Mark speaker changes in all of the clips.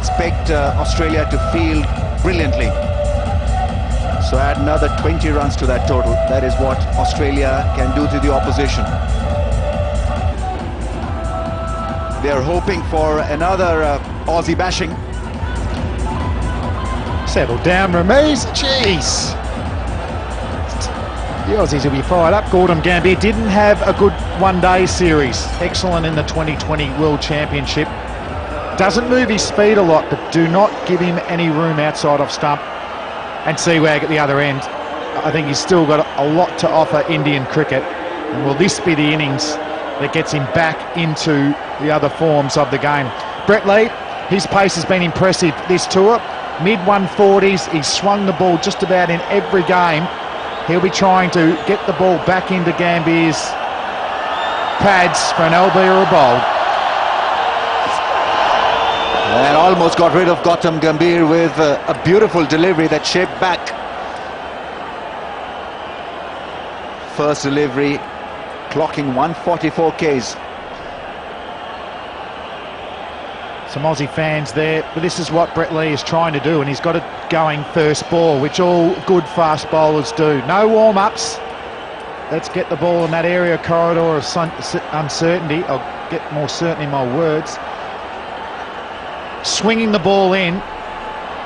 Speaker 1: expect Australia to field brilliantly. So add another 20 runs to that total. That is what Australia can do to the opposition. They are hoping for another Aussie bashing.
Speaker 2: Settle down, Ramiz. Jeez. The Aussies will be fired up. Gordon Gambier didn't have a good one-day series. Excellent in the 2020 World Championship. Doesn't move his speed a lot, but do not give him any room outside off stump. And Seawag at the other end. I think he's still got a lot to offer Indian cricket. And will this be the innings that gets him back into the other forms of the game? Brett Lee, his pace has been impressive this tour. Mid-140s, he's swung the ball just about in every game. He'll be trying to get the ball back into Gambier's pads for an LB or a bowl.
Speaker 1: And almost got rid of Gautam Gambhir with a beautiful delivery that shaped back. First delivery, clocking 144 Ks.
Speaker 2: Some Aussie fans there, but this is what Brett Lee is trying to do, and he's got it going first ball, which all good fast bowlers do. No warm-ups. Let's get the ball in that area corridor of uncertainty. I'll get more certain in my words. Swinging the ball in,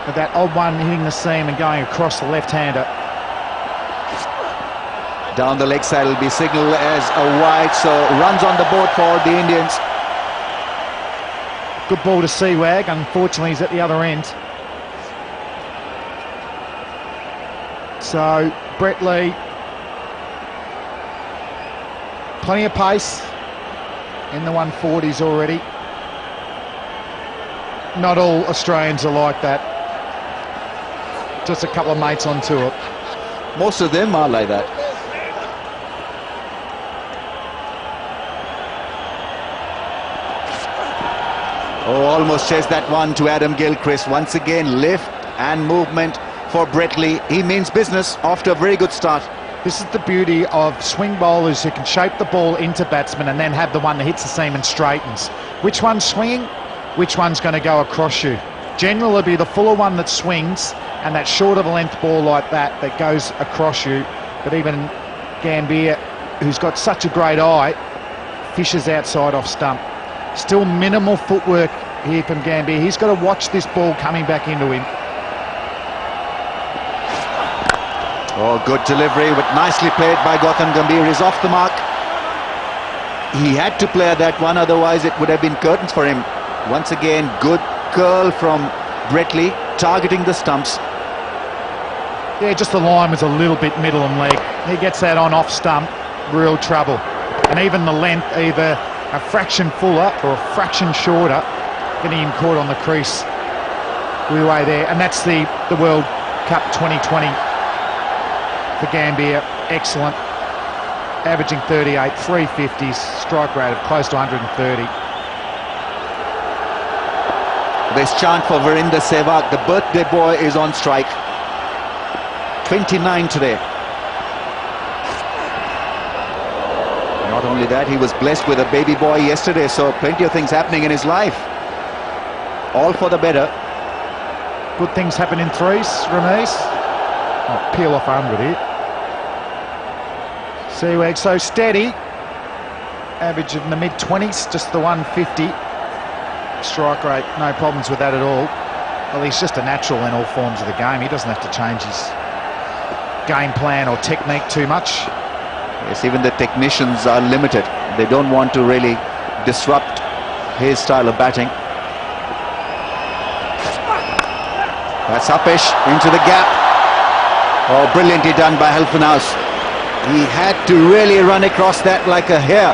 Speaker 2: with that odd one hitting the seam and going across the left-hander.
Speaker 1: Down the leg side will be signalled as a wide, so runs on the board for the Indians.
Speaker 2: Good ball to Seawag, unfortunately he's at the other end. So, Brett Lee, plenty of pace in the 140s already. Not all Australians are like that. Just a couple of mates on tour.
Speaker 1: Most of them are like that. Oh, almost chased that one to Adam Gilchrist. Once again, lift and movement for Brett Lee. He means business after a very good start.
Speaker 2: This is the beauty of swing bowlers who can shape the ball into batsmen and then have the one that hits the seam and straightens. Which one's swinging? Which one's going to go across you? Generally, it'll be the fuller one that swings, and that short of a length ball like that that goes across you. But even Gambier, who's got such a great eye, fishes outside off stump. Still minimal footwork here from Gambier. He's got to watch this ball coming back into him.
Speaker 1: Oh, good delivery, but nicely played by Gautam Gambhir. He's off the mark. He had to play that one, otherwise it would have been curtains for him. Once again, good curl from Brett Lee, targeting the stumps.
Speaker 2: Yeah, just the line was a little bit middle and leg. He gets that on off stump, real trouble. And even the length, either a fraction fuller or a fraction shorter, getting him caught on the crease. We're way there, and that's the World Cup 2020 for Gambier. Excellent. Averaging 38, 350s, strike rate of close to 130.
Speaker 1: Best chant for Virender Sehwag. The birthday boy is on strike. 29 today. Not only that, he was blessed with a baby boy yesterday, so plenty of things happening in his life. All for the better.
Speaker 2: Good things happen in threes, Ramiz. I'll peel off 100 here. Seawag so steady. Average in the mid-20s, just the 150. Strike rate, no problems with that at all. Well, he's just a natural in all forms of the game. He doesn't have to change his game plan or technique too much.
Speaker 1: Yes, even the technicians are limited. They don't want to really disrupt his style of batting. That's Upish into the gap. Oh, brilliantly done by Helfenhaus. He had to really run across that like a hare.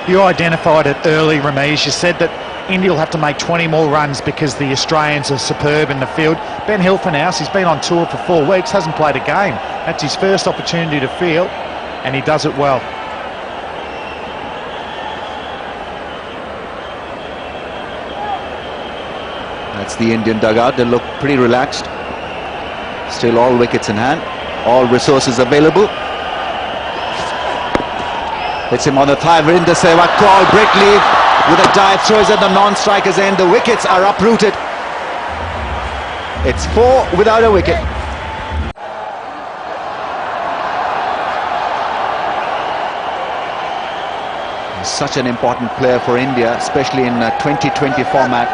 Speaker 2: You identified it early, Ramiz. You said that India will have to make 20 more runs because the Australians are superb in the field. Ben Helfenhaus, he's been on tour for 4 weeks, hasn't played a game. That's his first opportunity to field, and he does it well.
Speaker 1: That's the Indian dugout. They look pretty relaxed. Still all wickets in hand, all resources available. Hits him on the thigh. Virender Sehwag call. Brett Lee with a dive, throws at the non-striker's end. The wickets are uprooted. It's 4 without a wicket. He's such an important player for India, especially in a 2020 format.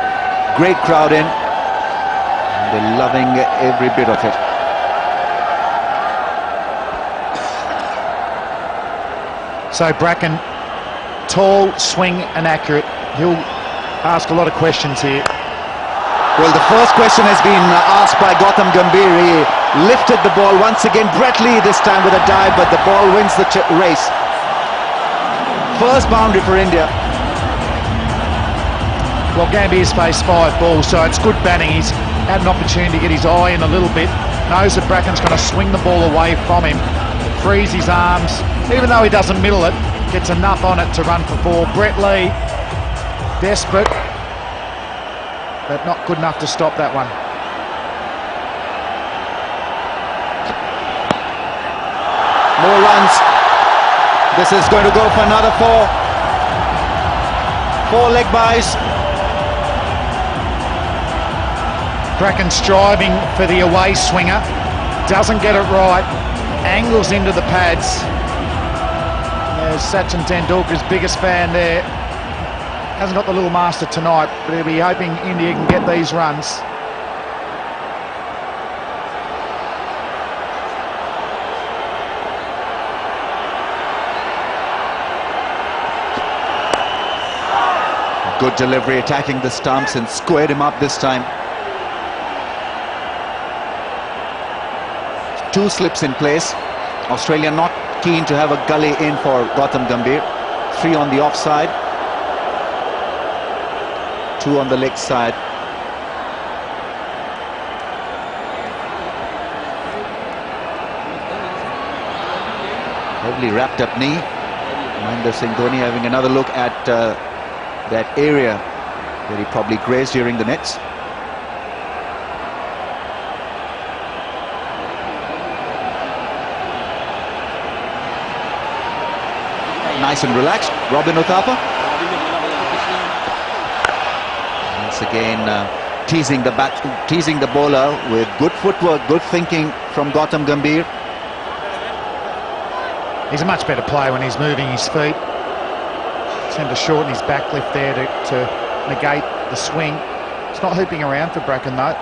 Speaker 1: Great crowd in. And they're loving every bit of it.
Speaker 2: So Bracken, tall, swing and accurate. He'll ask a lot of questions here.
Speaker 1: Well, the first question has been asked by Gautam Gambhir. He lifted the ball once again. Brett Lee this time with a dive, but the ball wins the race. First boundary for India.
Speaker 2: Well, Gambhir's faced 5 balls, so it's good batting. He's had an opportunity to get his eye in a little bit. Knows that Bracken's going to swing the ball away from him. Frees his arms. Even though he doesn't middle it, gets enough on it to run for 4. Brett Lee, desperate, but not good enough to stop that one.
Speaker 1: More runs. This is going to go for another 4. 4 leg byes.
Speaker 2: Bracken striving for the away swinger. Doesn't get it right. Angles into the pads. There's Sachin Tendulkar's biggest fan there. Hasn't got the little master tonight, but he'll be hoping India can get these runs.
Speaker 1: Good delivery, attacking the stumps and squared him up this time. 2 slips in place. Australia not keen to have a gully in for Gautam Gambhir. 3 on the offside. 2 on the leg side. Heavily wrapped up knee. Mahendra Singh Dhoni having another look at that area where he probably grazed during the nets. Nice and relaxed, Robin Uthappa. Once again teasing the bowler with good footwork, good thinking from Gautam Gambhir.
Speaker 2: He's a much better player when he's moving his feet. Tend to shorten his back lift there to negate the swing. It's not hooping around for Bracken though.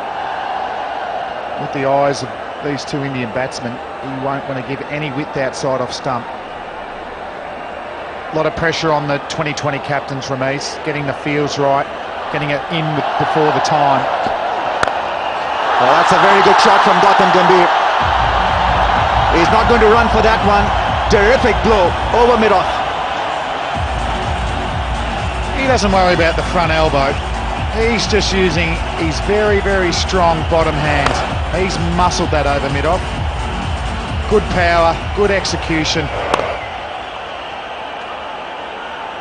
Speaker 2: With the eyes of these 2 Indian batsmen, he won't want to give any width outside off stump. A lot of pressure on the 2020 captains, Ramesh, getting the fields right, getting it in before the time.
Speaker 1: Oh, that's a very good shot from Gautam Gambhir. He's not going to run for that one. Terrific blow over mid-off.
Speaker 2: He doesn't worry about the front elbow. He's just using his very, very strong bottom hand. He's muscled that over mid-off. Good power, good execution.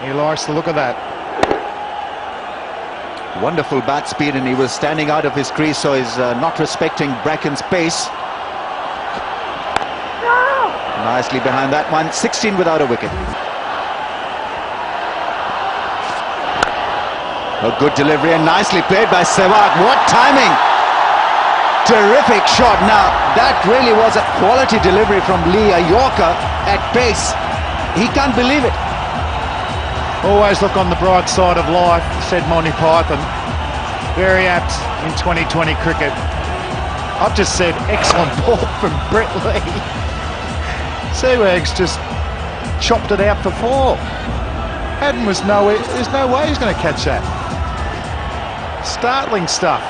Speaker 2: He likes the look of that.
Speaker 1: Wonderful bat speed, and he was standing out of his crease, so he's not respecting Bracken's pace. Nicely behind that one. 16 without a wicket. A good delivery and nicely played by Sehwag. What timing! Terrific shot. Now, that really was a quality delivery from Lee, a Yorker at pace. He can't believe it.
Speaker 2: Always look on the bright side of life, said Monty Python. Very apt in 2020 cricket. I've just said excellent ball from Brett Lee. Sehwag's just chopped it out for 4. Haddon was nowhere. There's no way he's going to catch that. Startling stuff.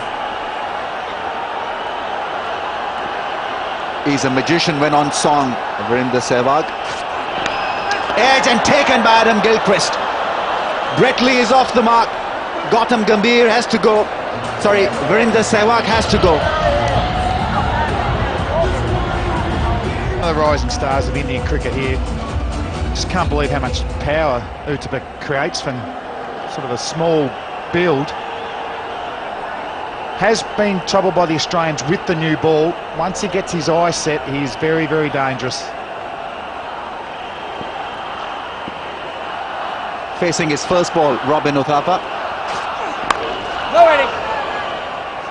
Speaker 1: He's a magician when on song, Virendra Sehwag. Edge and taken by Adam Gilchrist. Brett Lee is off the mark. Gautam Gambhir has to go. Sorry, Virendra Sehwag has to go.
Speaker 2: One of the rising stars of Indian cricket here. Just can't believe how much power Uthappa creates from sort of a small build. Has been troubled by the Australians with the new ball. Once he gets his eye set, he's very, very dangerous.
Speaker 1: facing his first ball, Robin Uthappa.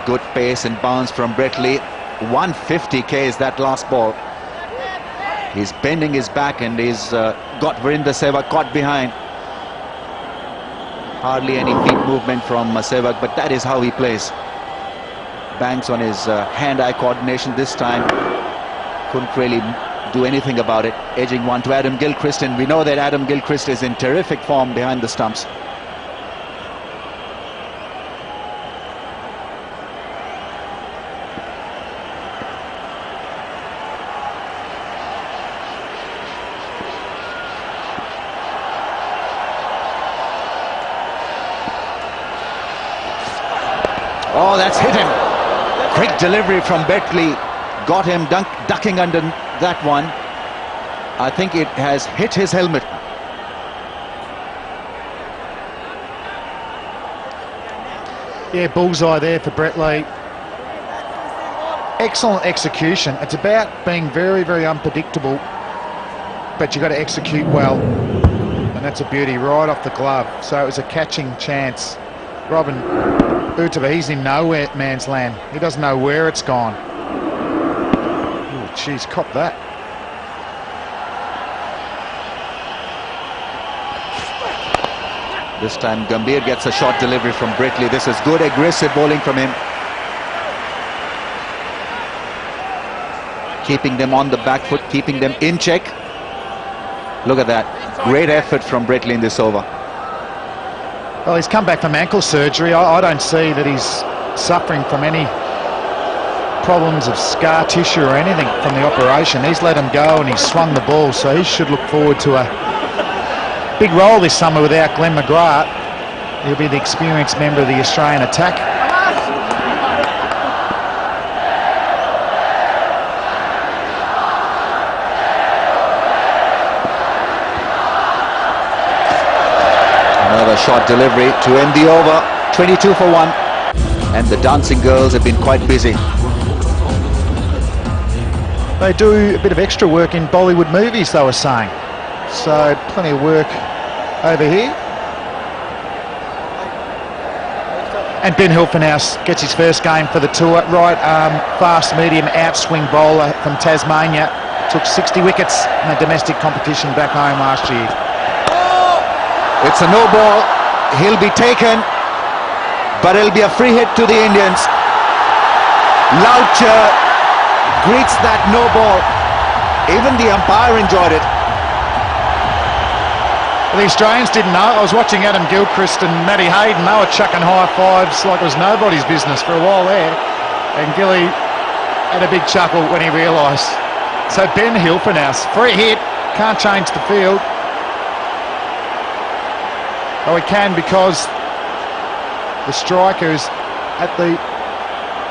Speaker 1: Good pace and bounce from Brett Lee. 150 Ks that last ball. He's bending his back and he's got Virender Sehwag caught behind. Hardly any feet movement from Sehwag, but that is how he plays. Banks on his hand-eye coordination this time. Couldn't really do anything about it. Edging one to Adam Gilchrist, and we know that Adam Gilchrist is in terrific form behind the stumps. Oh, that's hit him. Quick delivery from Betley. Got him ducking under that one. I think it has hit his helmet.
Speaker 2: Yeah, bullseye there for Brett Lee. Excellent execution. It's about being very, very unpredictable, but you've got to execute well. And that's a beauty right off the glove. So it was a catching chance. Robin Uthappa, he's in nowhere man's land. He doesn't know where it's gone. Oh, jeez, cop that.
Speaker 1: This time Gambhir gets a short delivery from Brett Lee. This is good aggressive bowling from him. Keeping them on the back foot, keeping them in check. Look at that. Great effort from Brett Lee in this over.
Speaker 2: Well, he's come back from ankle surgery. I don't see that he's suffering from any problems of scar tissue or anything from the operation. He's let him go and he's swung the ball, so he should look forward to a big role this summer without Glenn McGrath. He'll be the experienced member of the Australian attack.
Speaker 1: Another short delivery to end the over. 22 for 1. And the dancing girls have been quite busy.
Speaker 2: They do a bit of extra work in Bollywood movies, they were saying. So plenty of work over here. And Ben Hilfenhaus gets his first game for the tour. Right arm, fast medium outswing bowler from Tasmania. Took 60 wickets in the domestic competition back home last year.
Speaker 1: It's a no ball. He'll be taken, but it'll be a free hit to the Indians. Loucher greets that no ball. Even the umpire enjoyed it.
Speaker 2: Well, the Australians didn't know. I was watching Adam Gilchrist and Matty Hayden. They were chucking high fives like it was nobody's business for a while there. And Gilly had a big chuckle when he realised. So Ben Hilfenhaus, free hit, can't change the field. Oh, he can because the striker is at the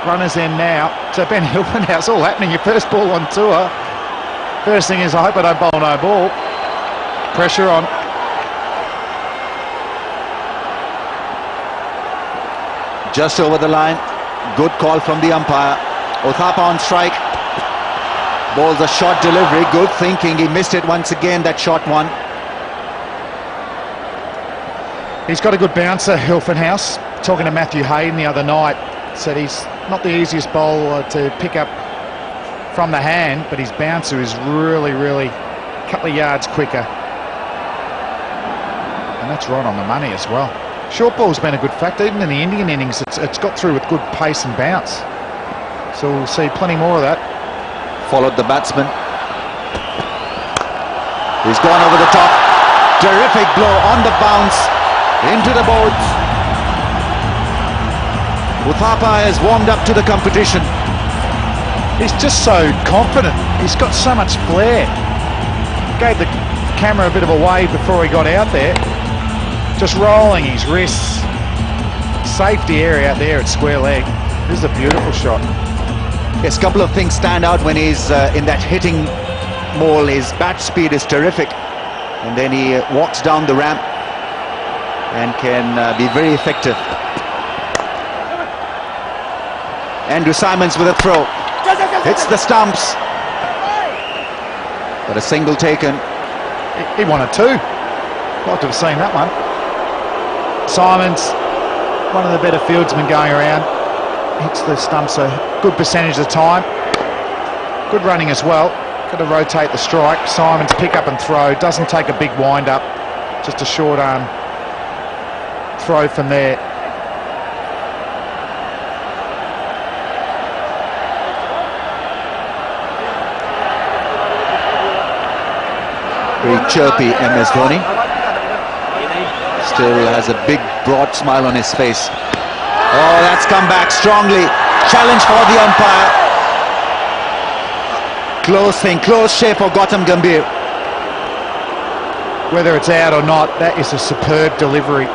Speaker 2: runner's end now. So Ben Hilfenhaus, all happening. Your first ball on tour. First thing is, I hope I don't bowl no ball. Pressure on.
Speaker 1: Just over the line. Good call from the umpire. Uthappa on strike. Bowls a short delivery. Good thinking. He missed it once again, that short one.
Speaker 2: He's got a good bouncer, Hilfenhaus. Talking to Matthew Hayden the other night, said he's not the easiest bowler to pick up from the hand, but his bouncer is really, really a couple of yards quicker. And that's right on the money as well. Short ball's been a good factor. Even in the Indian innings, it's got through with good pace and bounce. So we'll see plenty more of that.
Speaker 1: Followed the batsman. He's gone over the top. Terrific blow on the bounce. Into the boards. Uthappa has warmed up to the competition.
Speaker 2: He's just so confident. He's got so much flair. Gave the camera a bit of a wave before he got out there. Just rolling his wrists. Safety area out there at square leg. This is a beautiful shot.
Speaker 1: Yes, a couple of things stand out when he's in that hitting mole. His bat speed is terrific. And then he walks down the ramp and can be very effective. Andrew Simons with a throw. Hits the stumps. But a single taken.
Speaker 2: He wanted two. Like to have seen that one. Simon's one of the better fieldsmen going around. Hits the stumps a good percentage of the time. Good running as well. Got to rotate the strike. Simon's pick up and throw. Doesn't take a big wind up. Just a short arm throw from there.
Speaker 1: Very chirpy MS Dhoni. Still has a big broad smile on his face. Oh, that's come back strongly. Challenge for the umpire. Close thing, close shave for Gautam Gambhir.
Speaker 2: Whether it's out or not, that is a superb delivery.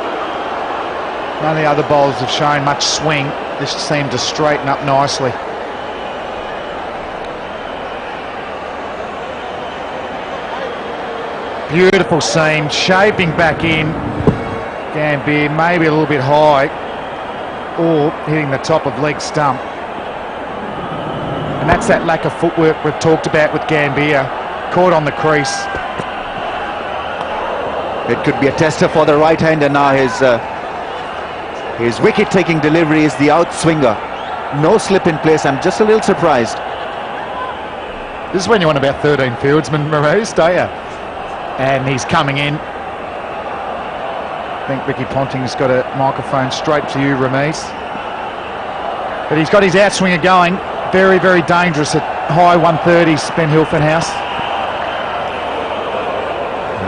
Speaker 2: None of the other bowlers have shown much swing. This seemed to straighten up nicely. Beautiful seam, shaping back in. Gambhir maybe a little bit high, or hitting the top of leg stump. And that's that lack of footwork we've talked about with Gambhir. Caught on the crease.
Speaker 1: It could be a tester for the right-hander now. His wicket-taking delivery is the outswinger. No slip in place. I'm just a little surprised.
Speaker 2: This is when you want about 13 fieldsmen, Maurice, don't you? And he's coming in. I think Ricky Ponting's got a microphone straight to you, Ramesh. But he's got his outswinger going. Very, very dangerous at high 130s, Ben Hilton House.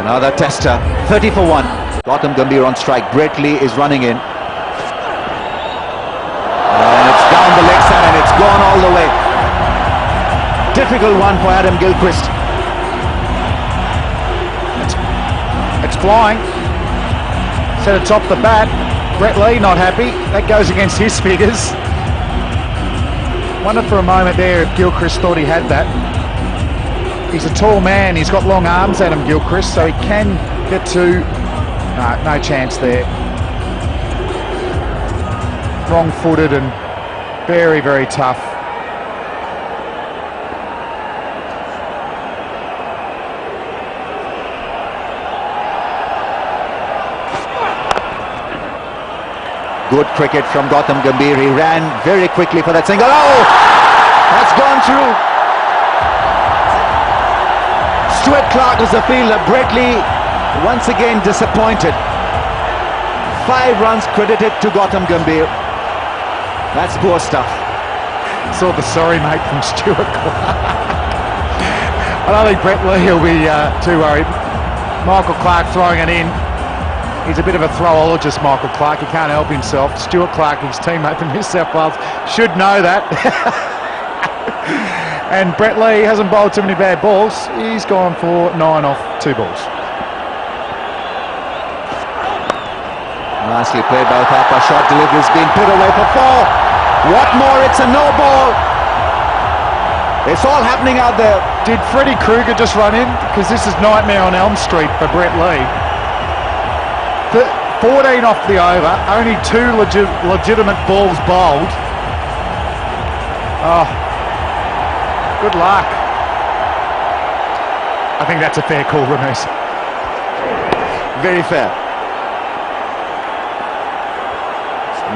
Speaker 1: Another tester, 30 for 1. Gautam Gambhir on strike. Brett Lee is running in. And it's down the leg side and it's gone all the way. Difficult one for Adam Gilchrist.
Speaker 2: It's flying. Set atop the bat. Brett Lee not happy. That goes against his figures. Wondered for a moment there if Gilchrist thought he had that. He's a tall man. He's got long arms, Adam Gilchrist, so he can get to... No chance there. Wrong-footed and very, very tough.
Speaker 1: Good cricket from Gautam Gambhir. He ran very quickly for that single. Oh! That's gone through. Stuart Clark was the fielder. Brett Lee once again disappointed. 5 runs credited to Gautam Gambhir. That's poor stuff.
Speaker 2: Saw the sorry mate from Stuart Clark. I don't think Brett Lee will be too worried. Michael Clark throwing it in. He's a bit of a throwologist, Michael Clark. He can't help himself. Stuart Clark, his teammate from New South Wales, should know that. And Brett Lee hasn't bowled too many bad balls. He's gone for 9 off 2 balls.
Speaker 1: Nicely played by Thapa. Shot delivery's been put away for 4. What more? It's a no ball. It's all happening out there.
Speaker 2: Did Freddie Krueger just run in? Because this is nightmare on Elm Street for Brett Lee. 14 off the over, only 2 legitimate balls bowled. Oh, good luck. I think that's a fair call, Ramesh.
Speaker 1: Very fair.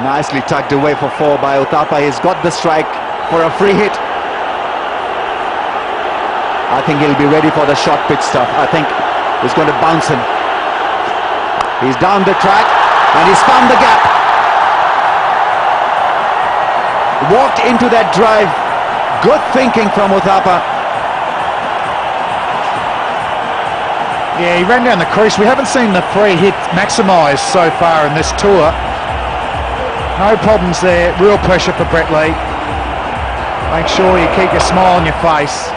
Speaker 1: Nicely tucked away for 4 by Uthappa. He's got the strike for a free hit. I think he'll be ready for the short pitch stuff. I think he's going to bounce him. He's down the track and he's found the gap. Walked into that drive. Good thinking from Uthappa.
Speaker 2: Yeah, he ran down the crease. We haven't seen the free hit maximised so far in this tour. No problems there. Real pressure for Brett Lee. Make sure you keep your smile on your face.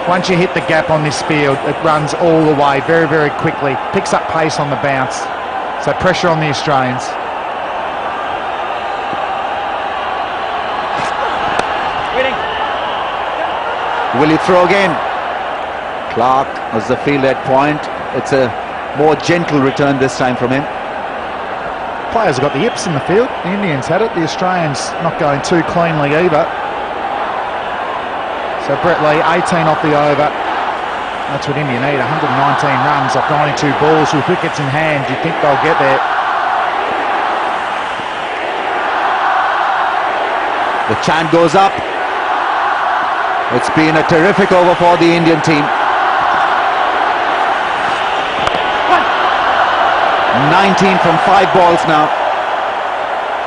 Speaker 2: Once you hit the gap on this field, it runs all the way very, very quickly. Picks up pace on the bounce. So pressure on the Australians.
Speaker 3: Winning.
Speaker 1: Will he throw again? Clark was the field at point. It's a more gentle return this time from him.
Speaker 2: Players have got the yips in the field. The Indians had it. The Australians not going too cleanly either. So Brett Lee, 18 off the over. That's what India need, 119 runs off 92 balls with wickets in hand. You think they'll get there?
Speaker 1: The chant goes up. It's been a terrific over for the Indian team. 19 from 5 balls now.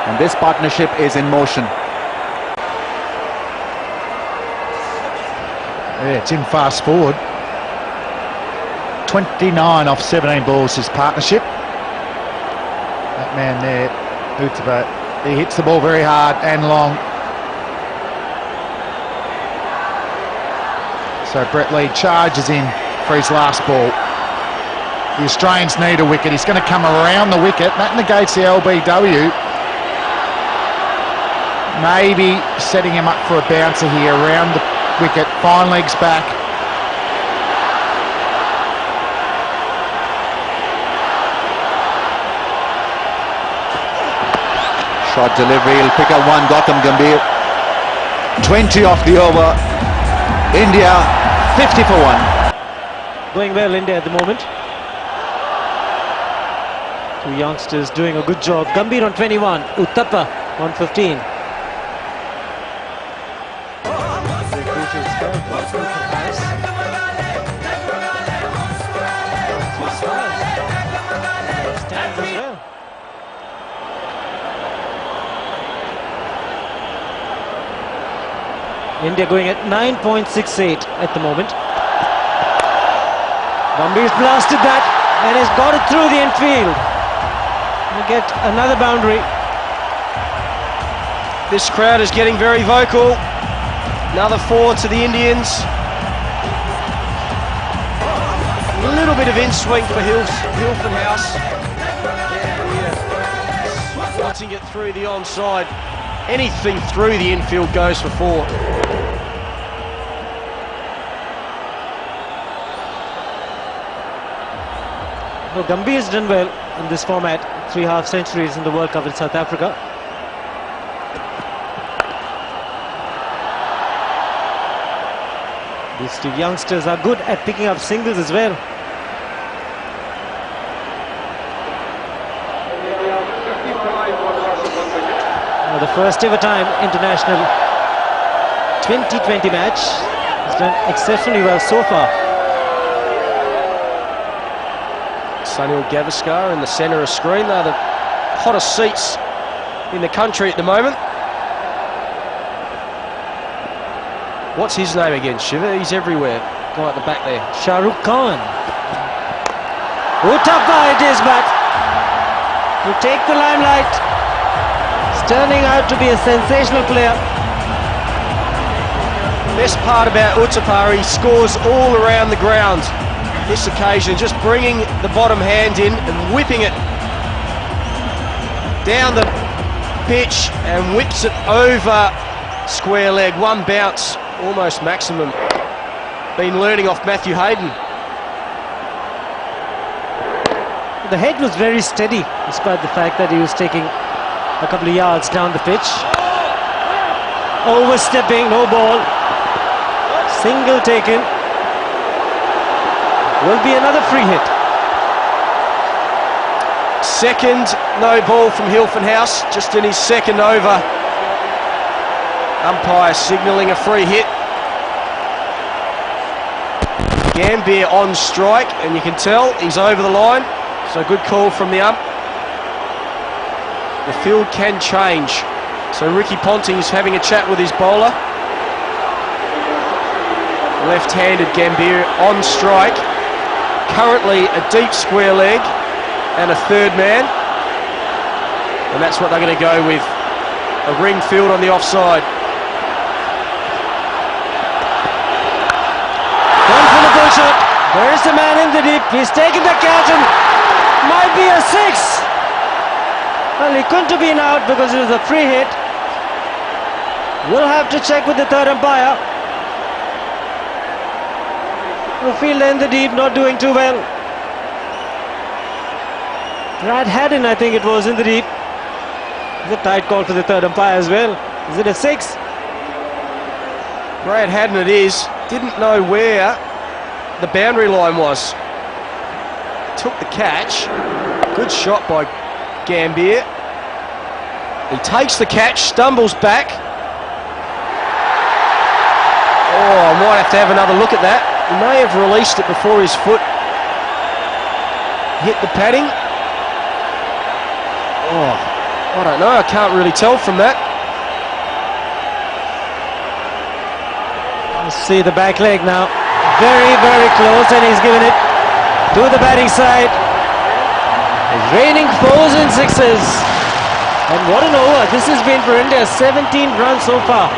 Speaker 1: And this partnership is in motion.
Speaker 2: Yeah, it's in fast forward. 29 off 17 balls his partnership. That man there, Uttapa, he hits the ball very hard and long. So Brett Lee charges in for his last ball. The Australians need a wicket. He's going to come around the wicket. That negates the LBW. Maybe setting him up for a bouncer here around the wicket. Fine legs back.
Speaker 1: Short delivery, he'll pick up one. Gautam Gambhir. 20 off the over. India 50 for 1.
Speaker 3: Going well, India at the moment. Two youngsters doing a good job. Gambhir on 21, Uttapa on 15. India going at 9.68 at the moment. Gambhir's blasted that and has got it through the infield. We get another boundary.
Speaker 4: This crowd is getting very vocal. Another 4 to the Indians. A little bit of in-swing for Hilford House. Yeah, slotting it through the onside. Anything through the infield goes for 4.
Speaker 3: No, Gambhir's done well in this format. 3 half centuries in the World Cup in South Africa. These two youngsters are good at picking up singles as well. Now the first ever time international 2020 match has done exceptionally well so far.
Speaker 4: Sunil Gavaskar in the centre of screen. They're the hottest seats in the country at the moment. What's his name again, Shiva? He's everywhere. Guy at the back there.
Speaker 3: Shah Rukh Khan. Uttapa it is, but to take the limelight. It's turning out to be a sensational player.
Speaker 4: Best part about Uttapa, he scores all around the ground. This occasion, just bringing the bottom hand in and whipping it down the pitch and whips it over square leg. One bounce, almost maximum. Been learning off Matthew Hayden.
Speaker 3: The head was very steady, despite the fact that he was taking a couple of yards down the pitch. Overstepping, no ball. Single taken. Will be another free hit.
Speaker 4: Second no ball from Hilford House, just in his second over. Umpire signalling a free hit. Gambhir on strike, and you can tell he's over the line. So good call from the ump. The field can change. So Ricky Ponting is having a chat with his bowler. Left-handed Gambhir on strike. Currently a deep square leg and a third man, and that's what they're going to go with, a ring field on the offside.
Speaker 3: One for the bull shot. There is the man in the deep. He's taken the catch and might be a 6. Well, he couldn't have been out because it was a free hit. We'll have to check with the third umpire. The fielder in the deep not doing too well. Brad Haddon, I think it was, in the deep. It's a tight call for the third umpire as well. Is it a 6?
Speaker 4: Brad Haddon it is. Didn't know where the boundary line was. Took the catch. Good shot by Gambier. He takes the catch, stumbles back. Oh, I might have to have another look at that. He may have released it before his foot hit the padding. Oh, I don't know. I can't really tell from that.
Speaker 3: See the back leg now. Very, very close, and he's given it to the batting side. It's raining 4s and 6s. And what an over this has been for India. 17 runs so far.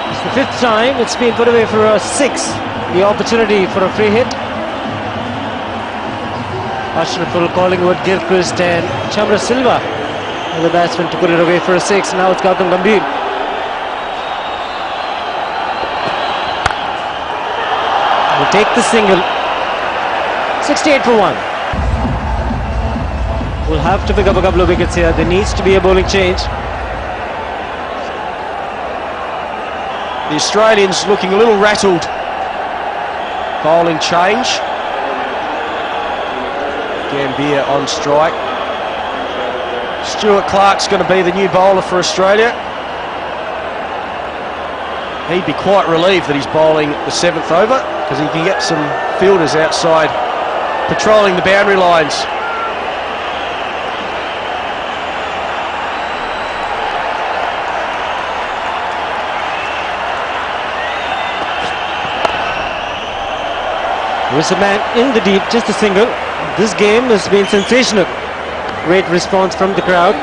Speaker 3: It's the 5th time it's been put away for a 6. The opportunity for a free hit. Ashraful, Collingwood, Gilchrist and Chamra Silva, the batsman, to put it away for a 6. Now it's Gautam Gambhir. Will take the single. 68 for 1. Will have to pick up a couple of wickets here. There needs to be a bowling change.
Speaker 4: The Australians looking a little rattled. Bowling change. Gambier on strike. Stuart Clark's going to be the new bowler for Australia. He'd be quite relieved that he's bowling the 7th over, because he can get some fielders outside patrolling the boundary lines.
Speaker 3: There's a man in the deep, just a single. This game has been sensational. Great response from the crowd.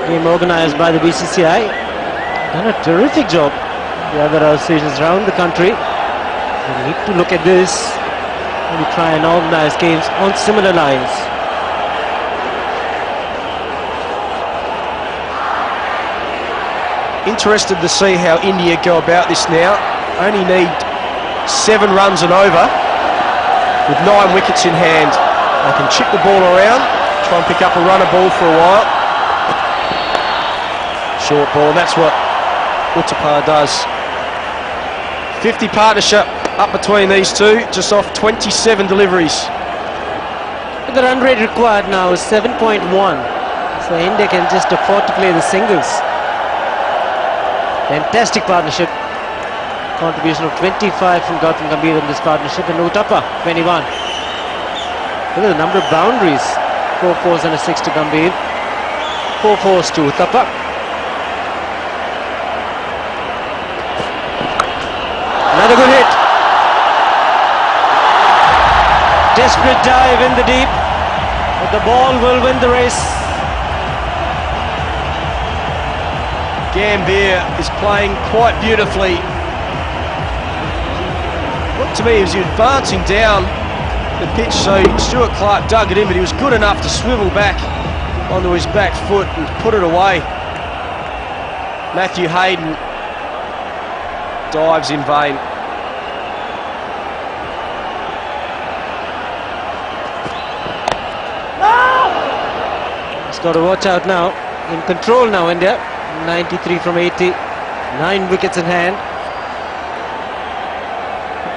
Speaker 3: Game organised by the BCCI. Done a terrific job. The other associations around the country. We need to look at this and we try and organise games on similar lines.
Speaker 4: Interested to see how India go about this now. Only need 7 runs and over with 9 wickets in hand. They can chip the ball around, try and pick up a runner ball for a while. Short ball, that's what Uttapar does. 50 partnership up between these two, just off 27 deliveries.
Speaker 3: The run rate required now is 7.1. So India can just afford to play the singles. Fantastic partnership. Contribution of 25 from Gautam Gambhir in this partnership, and Uttapar 21. Look at the number of boundaries. 4 4s and a 6 to Gambhir. 4 4s to Uttapar. Another good hit. Desperate dive in the deep, but the ball will win the race.
Speaker 4: Gambier is playing quite beautifully. Looked to me as he was advancing down the pitch, so Stuart Clark dug it in, but he was good enough to swivel back onto his back foot and put it away. Matthew Hayden dives in vain.
Speaker 3: He's got to watch out now. In control now, India. 93 from 80. 9 wickets in hand.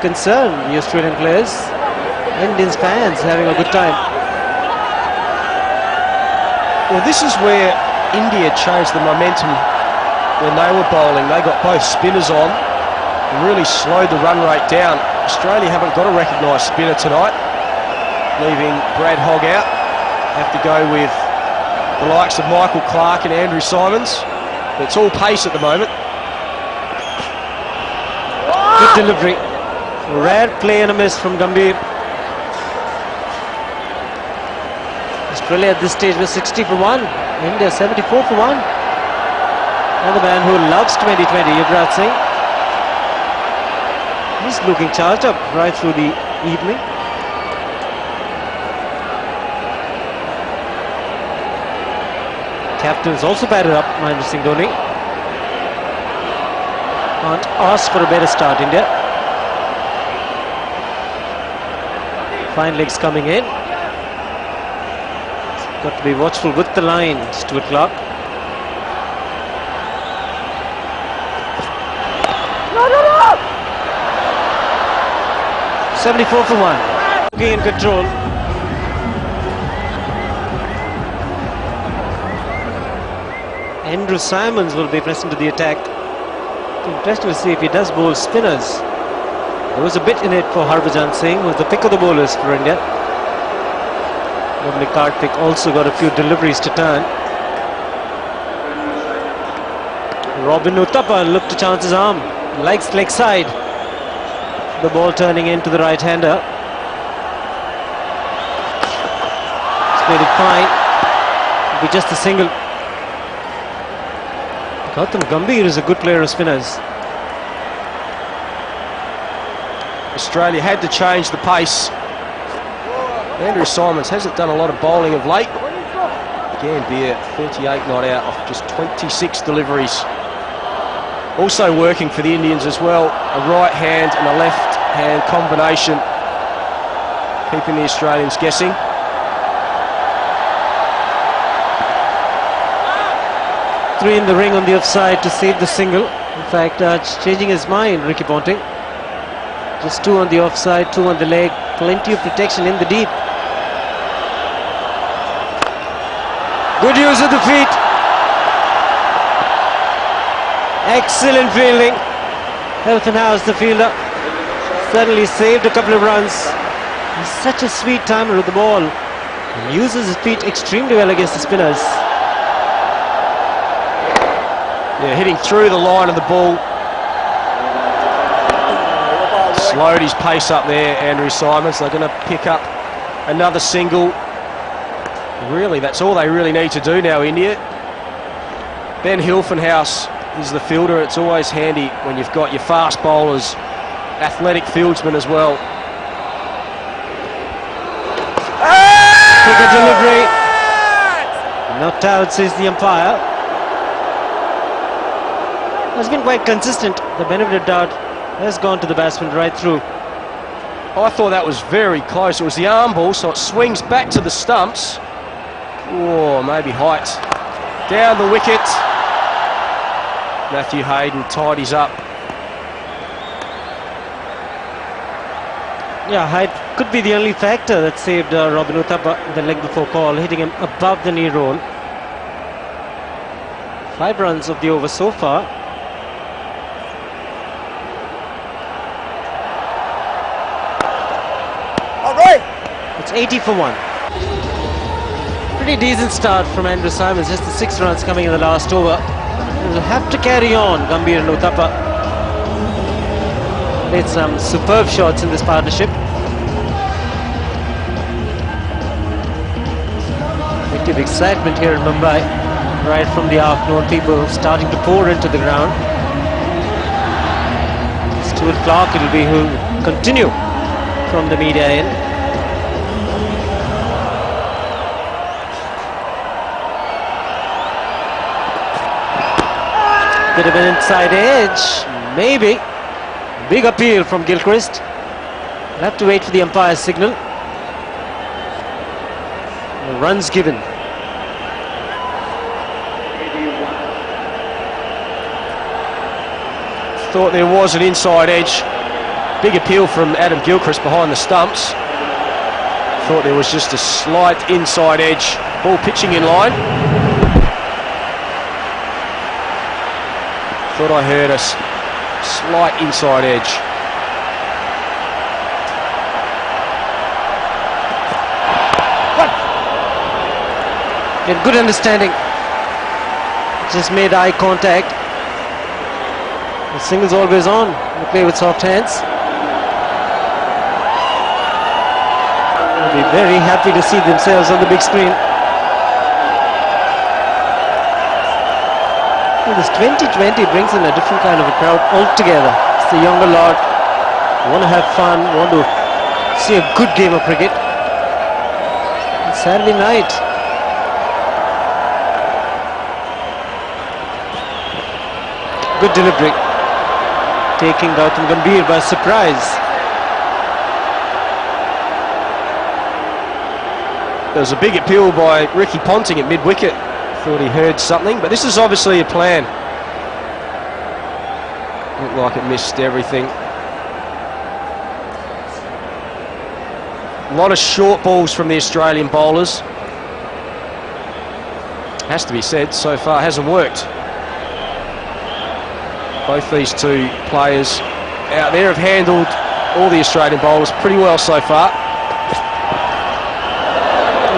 Speaker 3: Concern the Australian players. Indians fans having a good time.
Speaker 4: Well, this is where India changed the momentum when they were bowling. They got both spinners on and really slowed the run rate down. Australia haven't got a recognised spinner tonight, leaving Brad Hogg out. Have to go with the likes of Michael Clark and Andrew Simons. But it's all pace at the moment.
Speaker 3: Good delivery. Rare play and a miss from Gambhir. Australia at this stage was 60 for 1. India 74 for 1. And the man who loves 2020, Yuvraj Singh. He's looking charged up right through the evening. Captain's also batted up, Mahendra Singh Dhoni. Can't ask for a better start, India. Fine legs coming in. Got to be watchful with the line, Stuart Clark. 74 for 1. Looking in control. Andrew Simons will be pressing to the attack. Interesting to see if he does bowl spinners. There was a bit in it for Harbhajan Singh, who was the pick of the bowlers for India. Dominic Karthik also got a few deliveries to turn. Robin Uthappa looked to chance his arm. Likes leg side. The ball turning into the right-hander. He's made it fine. It'll be just a single. Gautam Gambhir is a good player of spinners.
Speaker 4: Australia had to change the pace. Andrew Simons hasn't done a lot of bowling of late. Gambhir 38 not out off just 26 deliveries. Also working for the Indians as well, a right hand and a left hand combination, keeping the Australians guessing.
Speaker 3: Three in the ring on the offside to save the single. In fact, changing his mind, Ricky Ponting. Just two on the offside, two on the leg. Plenty of protection in the deep. Good use of the feet. Excellent fielding. Helfenhaus, the fielder, certainly saved a couple of runs. He's such a sweet timer with the ball. He uses his feet extremely well against the spinners.
Speaker 4: Yeah, hitting through the line of the ball. Slowed his pace up there, Andrew Simons. They're going to pick up another single. Really, that's all they really need to do now, India. Ben Hilfenhaus is the fielder. It's always handy when you've got your fast bowlers, athletic fieldsmen as well.
Speaker 3: Quicker delivery. Not out, says the umpire. Has been quite consistent. The benefit of doubt has gone to the batsman right through.
Speaker 4: I thought that was very close. It was the arm ball, so it swings back to the stumps. Oh, maybe height. Down the wicket. Matthew Hayden tidies up.
Speaker 3: Yeah, height could be the only factor that saved Robin Uthappa the leg before call, hitting him above the knee roll. 5 runs of the over so far. It's 80 for 1. Pretty decent start from Andrew Simons, just the 6 runs coming in the last over. He'll have to carry on, Gambhir and Uthappa. Made some superb shots in this partnership. Plenty of excitement here in Mumbai. Right from the afternoon, people starting to pour into the ground. Stuart Clark it'll be who will continue from the media end. Bit of an inside edge, maybe. Big appeal from Gilchrist. We'll have to wait for the umpire's signal. Runs given.
Speaker 4: Thought there was an inside edge. Big appeal from Adam Gilchrist behind the stumps. Thought there was just a slight inside edge. Ball pitching in line. Thought I heard a slight inside edge.
Speaker 3: Get good understanding. Just made eye contact. The single's always on. They play with soft hands. They'll be very happy to see themselves on the big screen. Well, this 2020 brings in a different kind of a crowd altogether. It's the younger lot, want to have fun, want to see a good game of cricket. It's Saturday night. Good delivery. Taking Gautam Gambhir by surprise.
Speaker 4: There was a big appeal by Ricky Ponting at mid-wicket. Thought he heard something, but this is obviously a plan. Looked like it missed everything. A lot of short balls from the Australian bowlers. Has to be said, so far hasn't worked. Both these two players out there have handled all the Australian bowlers pretty well so far.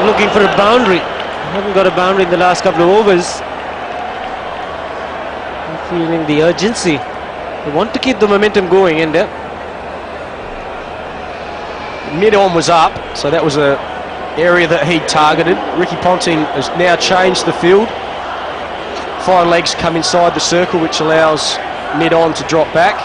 Speaker 3: Looking for a boundary. Haven't got a boundary in the last couple of overs. I'm feeling the urgency. They want to keep the momentum going, India.
Speaker 4: Mid-on was up, so that was a area that he targeted. Ricky Ponting has now changed the field. Fine legs come inside the circle, which allows mid-on to drop back.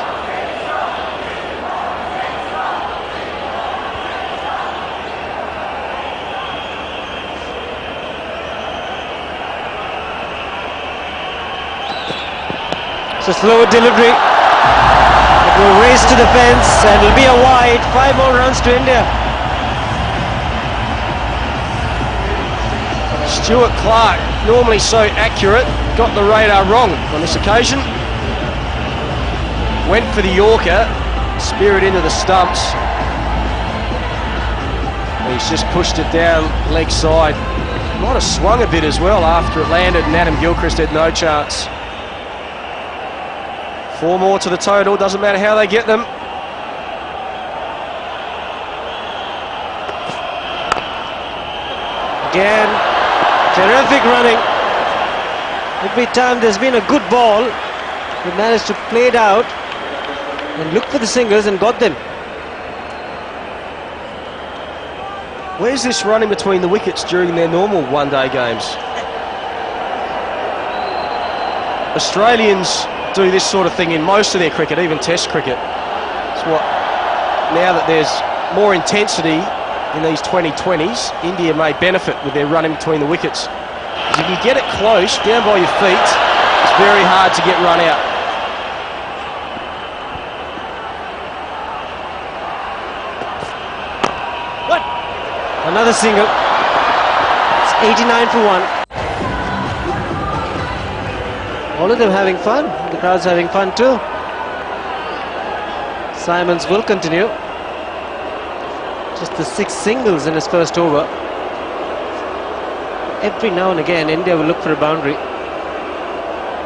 Speaker 3: It's a slow delivery. It will race to the fence and it'll be a wide. 5 more runs to India.
Speaker 4: Stuart Clark, normally so accurate, got the radar wrong on this occasion. Went for the Yorker, spear it into the stumps. He's just pushed it down leg side. Might have swung a bit as well after it landed, and Adam Gilchrist had no chance. 4 more to the total, doesn't matter how they get them.
Speaker 3: Again, terrific running. Every time there's been a good ball, he managed to play it out and look for the singles and got them.
Speaker 4: Where's this running between the wickets during their normal one-day games? Australians do this sort of thing in most of their cricket, even Test cricket. It's what, now that there's more intensity in these 2020s, India may benefit with their running between the wickets. If you get it close, down by your feet, it's very hard to get run out.
Speaker 3: What? Another single. It's 89 for 1. All of them having fun. The crowd's having fun too. Simons will continue. Just the 6 singles in his first over. Every now and again, India will look for a boundary.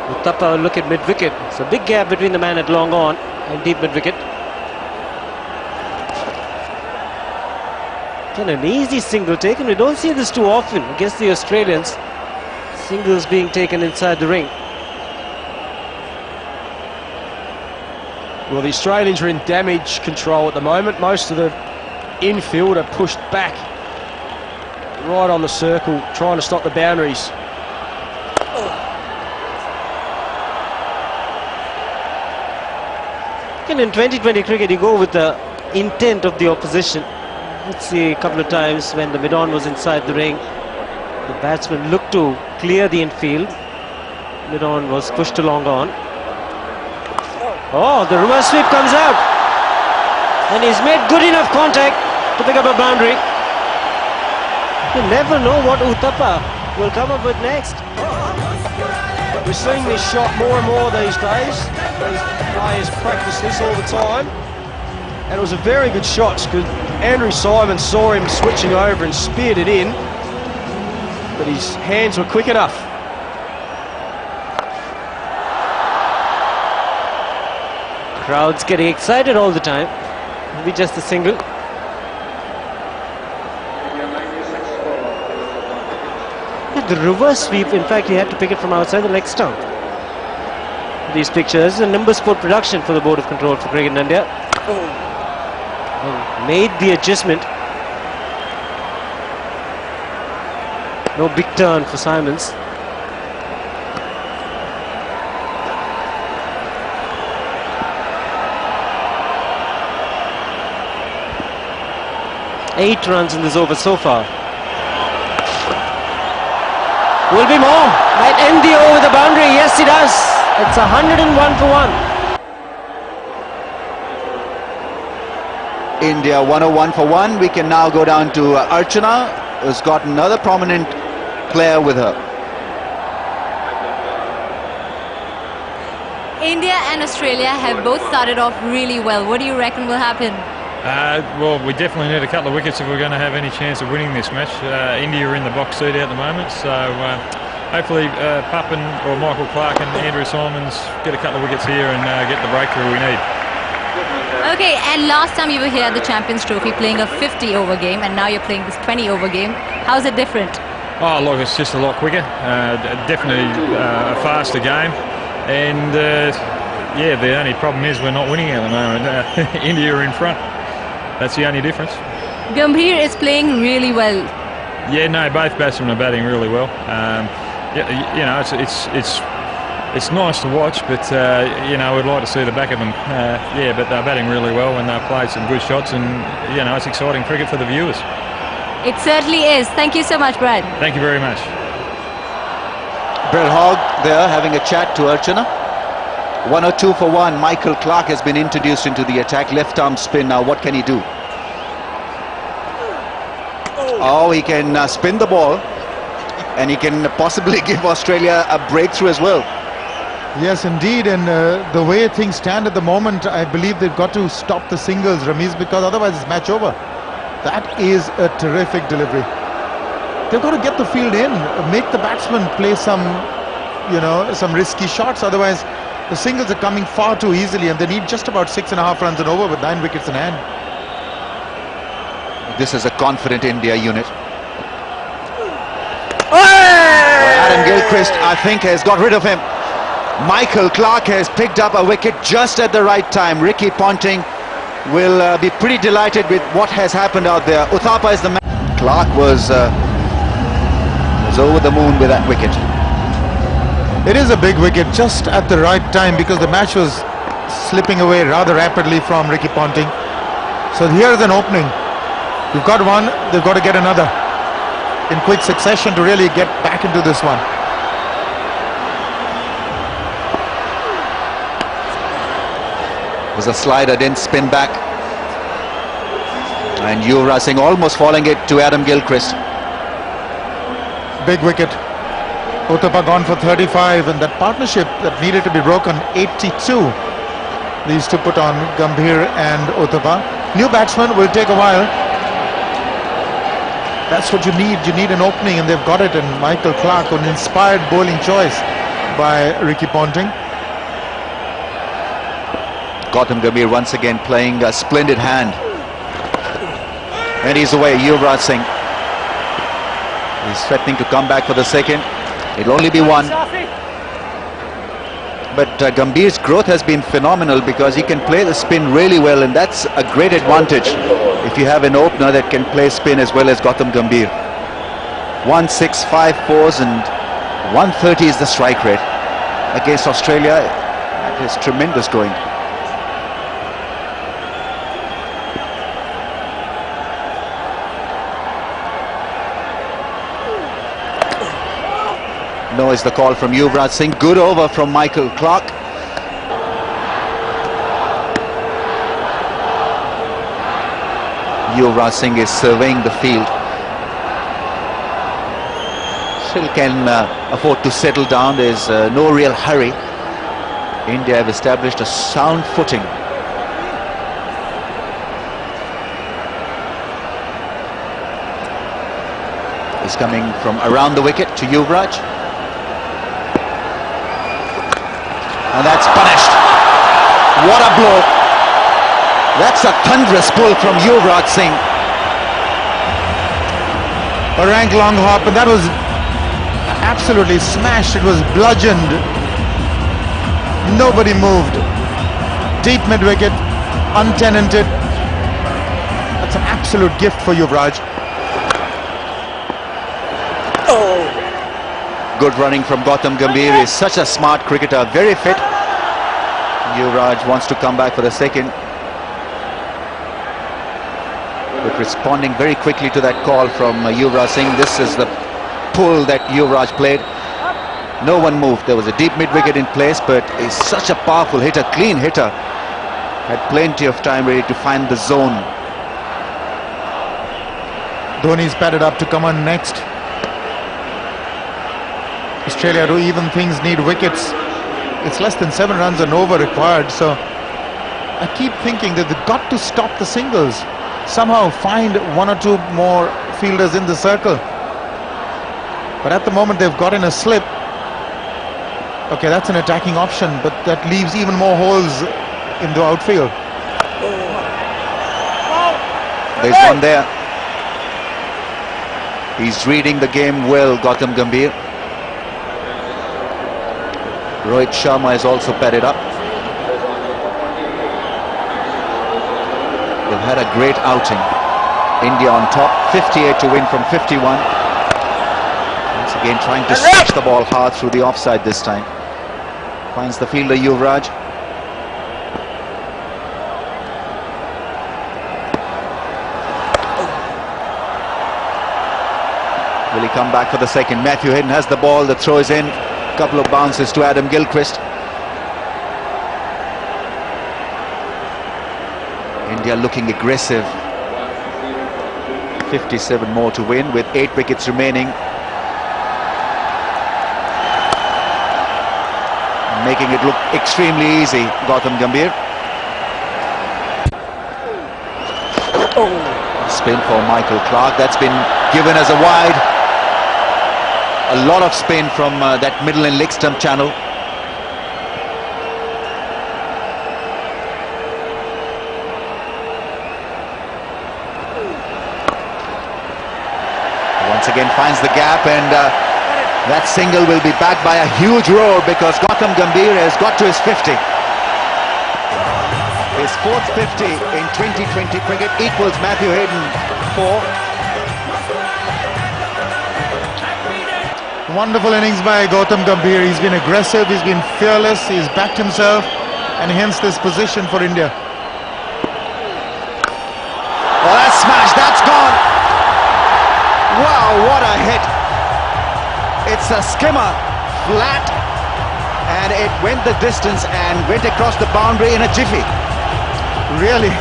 Speaker 3: Uthappa will look at mid-wicket. It's a big gap between the man at long on and deep mid-wicket. And an easy single taken. We don't see this too often against the Australians. Singles being taken inside the ring.
Speaker 4: Well, the Australians are in damage control at the moment. Most of the infield are pushed back right on the circle, trying to stop the boundaries.
Speaker 3: And in 2020 cricket, you go with the intent of the opposition. Let's see a couple of times when the mid-on was inside the ring, the batsman looked to clear the infield. Mid-on was pushed along on. Oh, the reverse sweep comes out. And he's made good enough contact to pick up a boundary. You never know what Uthappa will come up with next.
Speaker 4: We're seeing this shot more and more these days. These players practice this all the time. And it was a very good shot because Andrew Simons saw him switching over and speared it in. But his hands were quick enough.
Speaker 3: Crowd's getting excited all the time. Maybe just a single. The reverse sweep, in fact, he had to pick it from outside the leg stump. These pictures, a Nimbus Sport production for the Board of Control for Cricket in India. And made the adjustment. No big turn for Simons. Eight runs in this over so far. Will be more. Might end the over with a boundary. Yes, he does. It's 101 for 1.
Speaker 1: India 101 for 1. We can now go down to Archana, who's got another prominent player with her.
Speaker 5: India and Australia have both started off really well. What do you reckon will happen? Well, we definitely need a couple of wickets if we're going to have any chance of winning this match. India are in the box seat at the moment, so hopefully Papan or Michael Clark and Andrew Simons get a couple of wickets here and get the breakthrough we need.
Speaker 6: Okay, and last time you were here at the Champions Trophy playing a 50-over game, and now you're playing this 20-over game. How's it different?
Speaker 5: Oh, look, it's just a lot quicker. Definitely a faster game. And, yeah, the only problem is we're not winning at the moment. India are in front. That's the only difference.
Speaker 6: Gambhir is playing really well.
Speaker 5: Yeah, no, both batsmen are batting really well. Yeah, you know, it's nice to watch, but you know, we'd like to see the back of them. Yeah, but they're batting really well and they've played some good shots, and you know, it's exciting cricket for the viewers.
Speaker 6: It certainly is. Thank you so much, Brad.
Speaker 5: Thank you very much.
Speaker 1: Brett Hogg there having a chat to Archana. 102 for 1. Michael Clark has been introduced into the attack. Left arm spin. Now what can he do? Oh, he can spin the ball, and he can possibly give Australia a breakthrough as well.
Speaker 2: Yes, indeed, and the way things stand at the moment, I believe they've got to stop the singles, Ramiz, because otherwise it's match over. That is a terrific delivery. They've got to get the field in, make the batsman play some, you know, some risky shots. Otherwise, the singles are coming far too easily, and they need just about 6.5 runs and over with 9 wickets in hand.
Speaker 1: This is a confident India unit. Adam Gilchrist, I think, has got rid of him. Michael Clark has picked up a wicket just at the right time. Ricky Ponting will be pretty delighted with what has happened out there. Uthappa is the man. Clark was over the moon with that wicket.
Speaker 2: It is a big wicket just at the right time, because the match was slipping away rather rapidly from Ricky Ponting. So here's an opening. You've got one, they've got to get another in quick succession to really get back into this one.
Speaker 1: Was a slider, didn't spin back. And Yuvraj Singh almost falling it to Adam Gilchrist.
Speaker 2: Big wicket. Uthappa gone for 35, and that partnership that needed to be broken, 82. These two put on, Gambhir and Uthappa. New batsman will take a while. That's what you need. You need an opening, and they've got it. And Michael Clark, an inspired bowling choice by Ricky Ponting.
Speaker 1: Gautam Gambhir once again playing a splendid hand. And he's away, Yuvraj Singh. He's threatening to come back for the second. It'll only be one. But Gambhir's growth has been phenomenal, because he can play the spin really well, and that's a great advantage if you have an opener that can play spin as well as Gautam Gambhir. 1, 6, 5 fours, and 130 is the strike rate. Against Australia, that is tremendous going. No is the call from Yuvraj Singh. Good over from Michael Clark. Yuvraj Singh is surveying the field. Still can afford to settle down. There's no real hurry. India have established a sound footing. He's coming from around the wicket to Yuvraj. And that's punished. What a blow. That's a thunderous pull from Yuvraj Singh.
Speaker 2: A rank long hop, and that was absolutely smashed. It was bludgeoned. Nobody moved. Deep mid-wicket, untenanted. That's an absolute gift for Yuvraj.
Speaker 1: Good running from Gautam Gambhir. Is such a smart cricketer, very fit. Yuvraj wants to come back for the second, but responding very quickly to that call from Yuvraj Singh. This is the pull that Yuvraj played. No one moved. There was a deep mid-wicket in place, but he's such a powerful hitter, clean hitter. Had plenty of time ready to find the zone.
Speaker 2: Dhoni's padded up to come on next. Australia, to even things, need wickets. It's less than 7 runs and over required, so I keep thinking that they've got to stop the singles. Somehow find one or two more fielders in the circle. But at the moment they've got in a slip. Okay, that's an attacking option, but that leaves even more holes in the outfield.
Speaker 1: There's one there. He's reading the game well, Gautam Gambhir. Rohit Sharma is also padded up. They've had a great outing. India on top, 58 to win from 51. Once again trying to switch the ball hard through the offside this time. Finds the fielder Yuvraj. Will he come back for the second? Matthew Hayden has the ball, the throw is in. Couple of bounces to Adam Gilchrist. India looking aggressive. 57 more to win with 8 wickets remaining. Making it look extremely easy, Gautam Gambhir. Spin for Michael Clarke. That's been given as a wide. A lot of spin from that middle and leg stump channel. Once again finds the gap, and that single will be backed by a huge roar because Gautam Gambhir has got to his 50. His 4th 50 in 2020 cricket equals Matthew Hayden 4.
Speaker 2: Wonderful innings by Gautam Gambhir. He's been aggressive, he's been fearless, he's backed himself, and hence this position for India.
Speaker 1: Oh, that's smashed, that's gone. Wow, what a hit. It's a skimmer, flat, and it went the distance and went across the boundary in a jiffy.
Speaker 2: Really?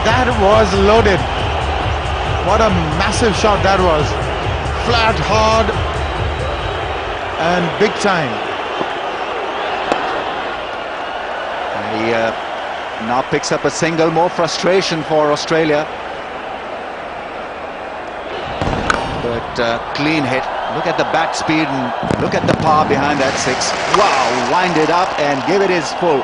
Speaker 2: That was loaded. What a massive shot that was. Flat, hard, and big time.
Speaker 1: And he now picks up a single. More frustration for Australia. But clean hit. Look at the bat speed and look at the power behind that 6. Wow, wind it up and give it his full.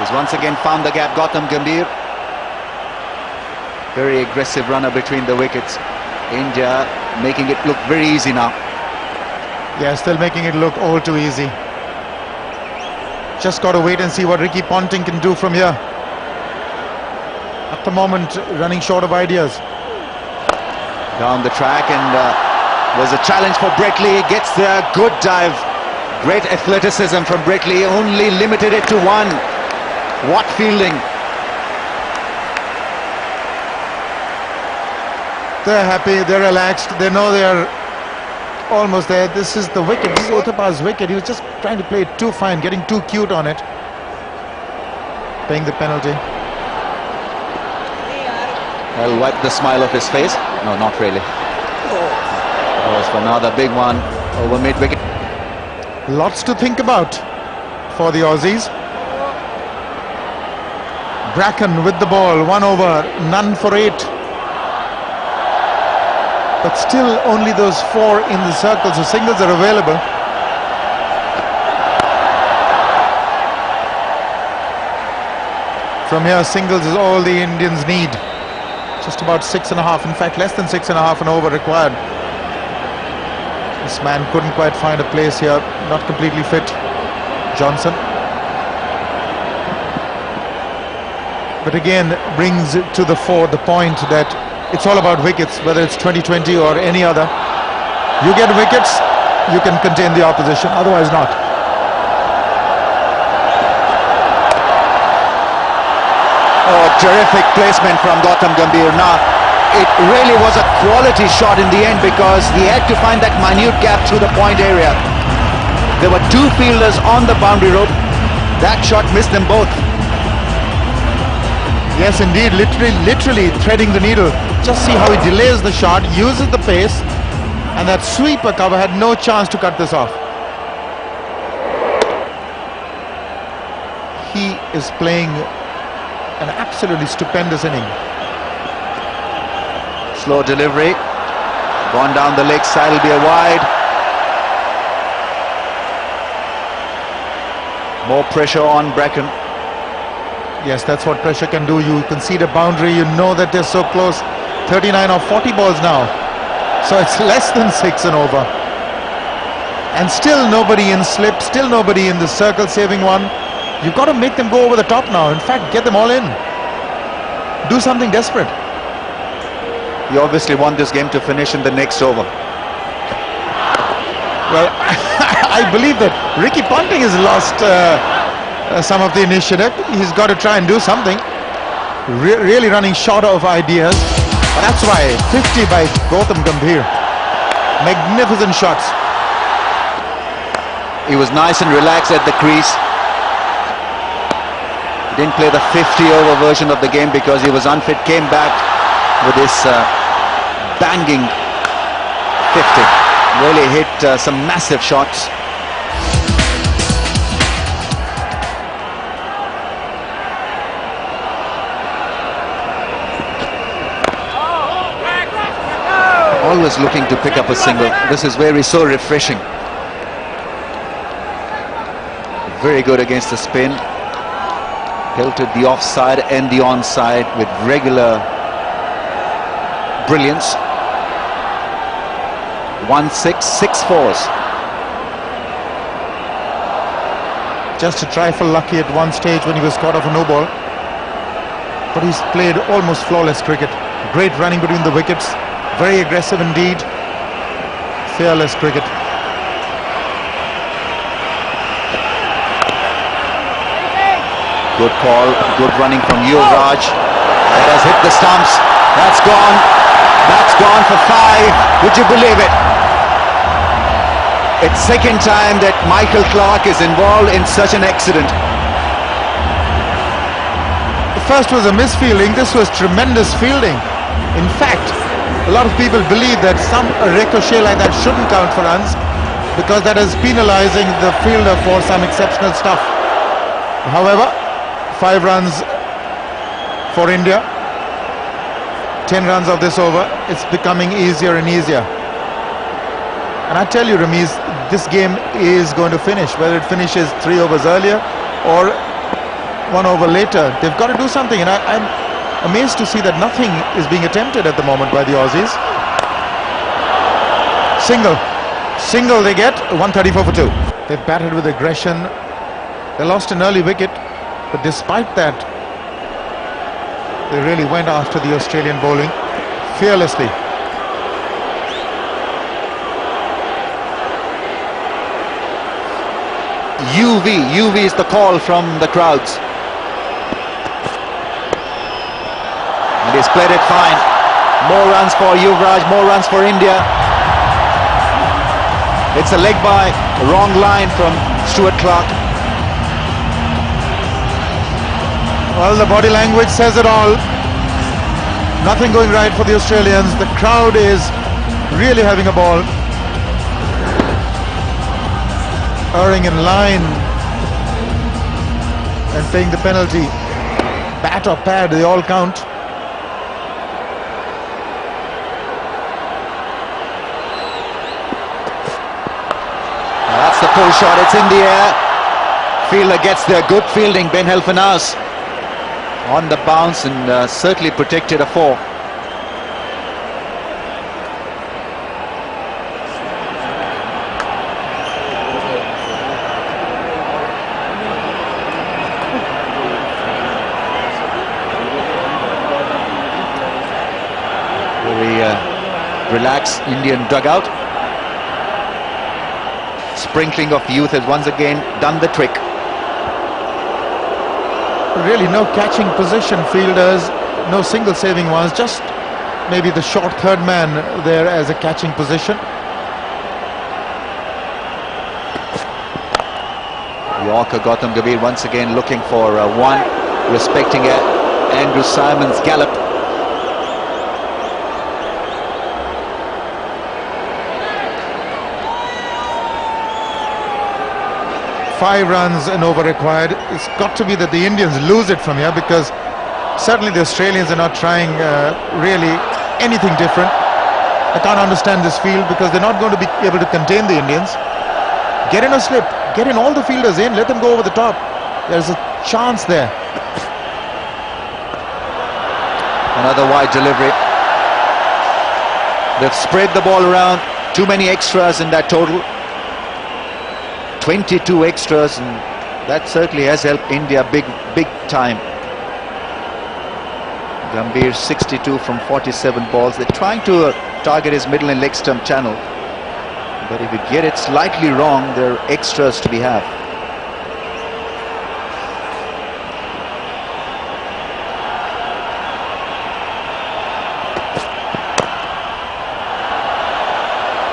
Speaker 1: He's once again found the gap, Gautam Gambhir. Very aggressive runner between the wickets. India making it look very easy now.
Speaker 2: Yeah, still making it look all too easy. Just got to wait and see what Ricky Ponting can do from here. At the moment, running short of ideas.
Speaker 1: Down the track, and was a challenge for Brett Lee. Gets the good dive. Great athleticism from Brett Lee. Only limited it to 1. What fielding.
Speaker 2: They're happy, they're relaxed, they know they're almost there. This is the wicket, this is Uthappa's wicket. He was just trying to play it too fine, getting too cute on it. Paying the penalty.
Speaker 1: I'll wipe the smile off his face. No, not really. That was for another big one over mid-wicket.
Speaker 2: Lots to think about for the Aussies. Bracken with the ball, 1 over, none for 8. But still only those 4 in the circle, so singles are available. From here, singles is all the Indians need. Just about 6.5, in fact less than 6.5 an over required. This man couldn't quite find a place here, not completely fit, Johnson. But again brings to the fore the point that it's all about wickets, whether it's 2020 or any other. You get wickets, you can contain the opposition, otherwise not.
Speaker 1: Oh, terrific placement from Gautam Gambhir. Now, it really was a quality shot in the end because he had to find that minute gap through the point area. There were 2 fielders on the boundary rope. That shot missed them both.
Speaker 2: Yes, indeed, literally threading the needle. Just see how he delays the shot, uses the pace,
Speaker 7: And that sweeper cover had no chance to cut this off. He is playing an absolutely stupendous inning.
Speaker 1: Slow delivery. Gone down the leg side, will be a wide. More pressure on Bracken.
Speaker 7: Yes, that's what pressure can do. You concede a boundary, you know that they're so close. 39 or 40 balls now. So it's less than 6 and over. And still nobody in slip, still nobody in the circle saving one. You've got to make them go over the top now. In fact, get them all in. Do something desperate.
Speaker 1: You obviously want this game to finish in the next over.
Speaker 7: Well, I believe that Ricky Ponting has lost some of the initiative. He's got to try and do something. Really running short of ideas. But that's why 50 by Gautam Gambhir. Magnificent shots.
Speaker 1: He was nice and relaxed at the crease. He didn't play the 50-over version of the game because he was unfit. Came back with this banging 50. Really hit some massive shots. Always looking to pick up a single. This is where he's so refreshing. Very good against the spin. Pelted the offside and the onside with regular brilliance. 1-6, 6-4s.
Speaker 7: Just a trifle lucky at one stage when he was caught off a no ball. But he's played almost flawless cricket. Great running between the wickets. Very aggressive indeed. Fearless cricket.
Speaker 1: Good call, good running from Yuvraj. That has hit the stumps. That's gone. That's gone for 5. Would you believe it? It's second time that Michael Clarke is involved in such an accident.
Speaker 7: The first was a misfielding. This was tremendous fielding. In fact, a lot of people believe that a ricochet like that shouldn't count for runs because that is penalizing the fielder for some exceptional stuff. However, 5 runs for India. 10 runs of this over. It's becoming easier and easier. And I tell you, Ramiz, this game is going to finish. Whether it finishes 3 overs earlier or 1 over later, they've got to do something. And I'm amazed to see that nothing is being attempted at the moment by the Aussies. Single they get, 134 for 2. They've batted with aggression. They lost an early wicket, but despite that, they really went after the Australian bowling fearlessly.
Speaker 1: UV is the call from the crowds. And he's played it fine. More runs for Yuvraj, more runs for India. It's a leg by, wrong line from Stuart Clark.
Speaker 7: Well, the body language says it all. Nothing going right for the Australians. The crowd is really having a ball. Erring in line and paying the penalty. Bat or pad, they all count.
Speaker 1: That's the pull shot, it's in the air. Fielder gets there, good fielding, Ben Helfenhaus on the bounce and certainly protected a 4. Very relaxed Indian dugout. Sprinkling of youth has once again done the trick.
Speaker 7: Really no catching position fielders, no single saving ones, just maybe the short third man there as a catching position.
Speaker 1: Yorker Gautam Gambhir once again looking for 1, respecting Andrew Symonds' gallop.
Speaker 7: 5 runs an over required. It's got to be that the Indians lose it from here, because certainly the Australians are not trying really anything different. I can't understand this field, because they're not going to be able to contain the Indians. Get in a slip, get in all the fielders in, let them go over the top. There's a chance there.
Speaker 1: Another wide delivery. They've spread the ball around. Too many extras in that total. 22 extras, and that certainly has helped India big time. Gambhir 62 from 47 balls. They're trying to target his middle and leg stump channel, but if you get it slightly wrong, there are extras to be had.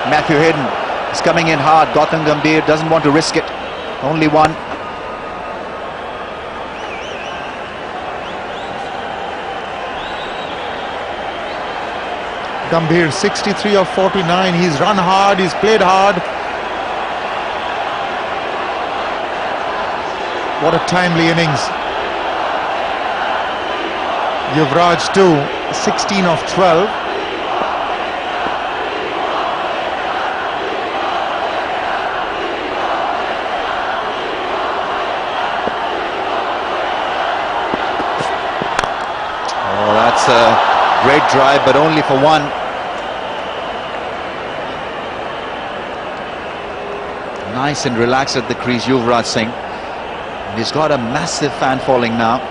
Speaker 1: Matthew Hayden is coming in hard. Gautam Gambhir doesn't want to risk it. Only one.
Speaker 7: Gambhir 63 of 49. He's run hard, he's played hard. What a timely innings. Yuvraj too, 16 of 12.
Speaker 1: Oh, that's a great drive, but only for one. Nice and relaxed at the crease, Yuvraj Singh. And he's got a massive fan following now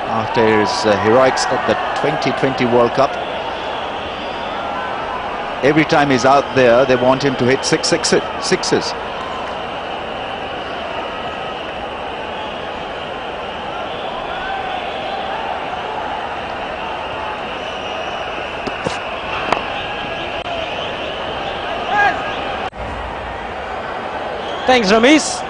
Speaker 1: after his heroics at the 2020 World Cup. Every time he's out there, they want him to hit sixes.
Speaker 3: Thanks, Ramesh.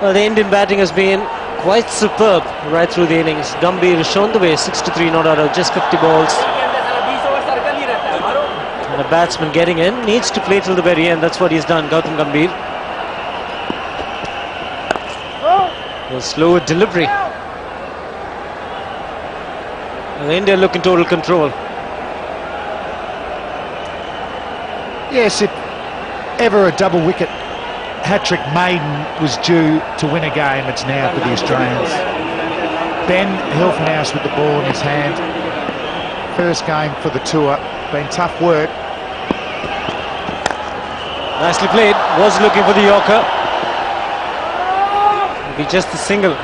Speaker 3: Well, the Indian batting has been quite superb right through the innings. Gambhir has shown the way, 63 not out of just 50 balls. And a batsman getting in needs to play till the very end. That's what he's done, Gautam Gambhir. A slow delivery. And India look in total control.
Speaker 2: Yes, if ever a double wicket hat-trick maiden was due to win a game, it's now for the Australians. Ben Hilfenhaus with the ball in his hand. First game for the tour. Been tough work.
Speaker 3: Nicely played. Was looking for the Yorker. It'll be just a single.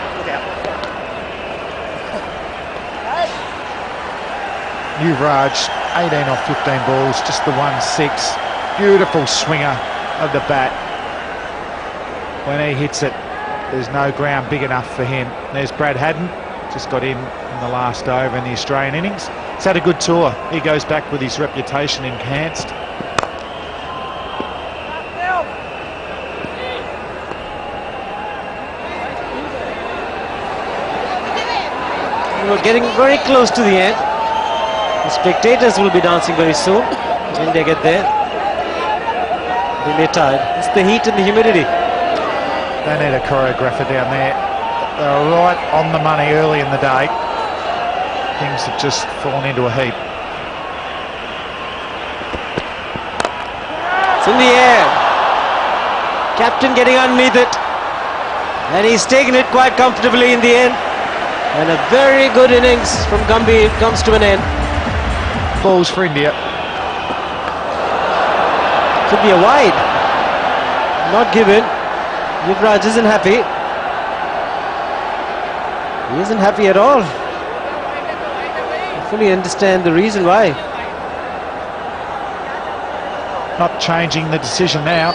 Speaker 2: Yuvraj, 18 off 15 balls, just the 1-6. Beautiful swinger of the bat. When he hits it, there's no ground big enough for him. There's Brad Haddin, just got in the last over in the Australian innings. He's had a good tour. He goes back with his reputation enhanced.
Speaker 3: We're getting very close to the end. The spectators will be dancing very soon. When they get there, they're tired. It's the heat and the humidity.
Speaker 2: They need a choreographer down there. They're right on the money early in the day. Things have just fallen into a heap.
Speaker 3: It's in the air. Captain getting underneath it. And he's taken it quite comfortably in the end. And a very good innings from Gambhir comes to an end.
Speaker 2: Balls for India.
Speaker 3: Could be a wide. Not given. Yuvraj isn't happy. He isn't happy at all. I fully understand the reason why.
Speaker 2: Not changing the decision now.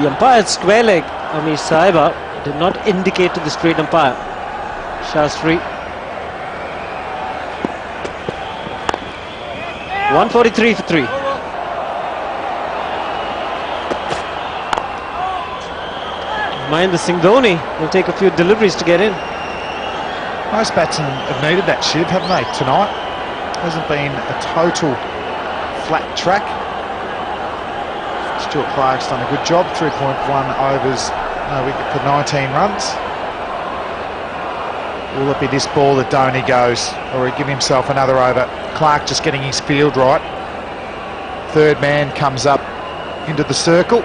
Speaker 3: The umpire's square leg, Amish Sahiba, did not indicate to the straight umpire. Shastri. 143 for 3. Mahendra Singh Dhoni will take a few deliveries to get in.
Speaker 2: Most batsmen have needed that, Shiv, haven't they, tonight? Hasn't been a total flat track. Stuart Clark's done a good job, 3.1 overs, no wicket for 19 runs. Will it be this ball that Dhoni goes, or he give himself another over? Clark just getting his field right. Third man comes up into the circle.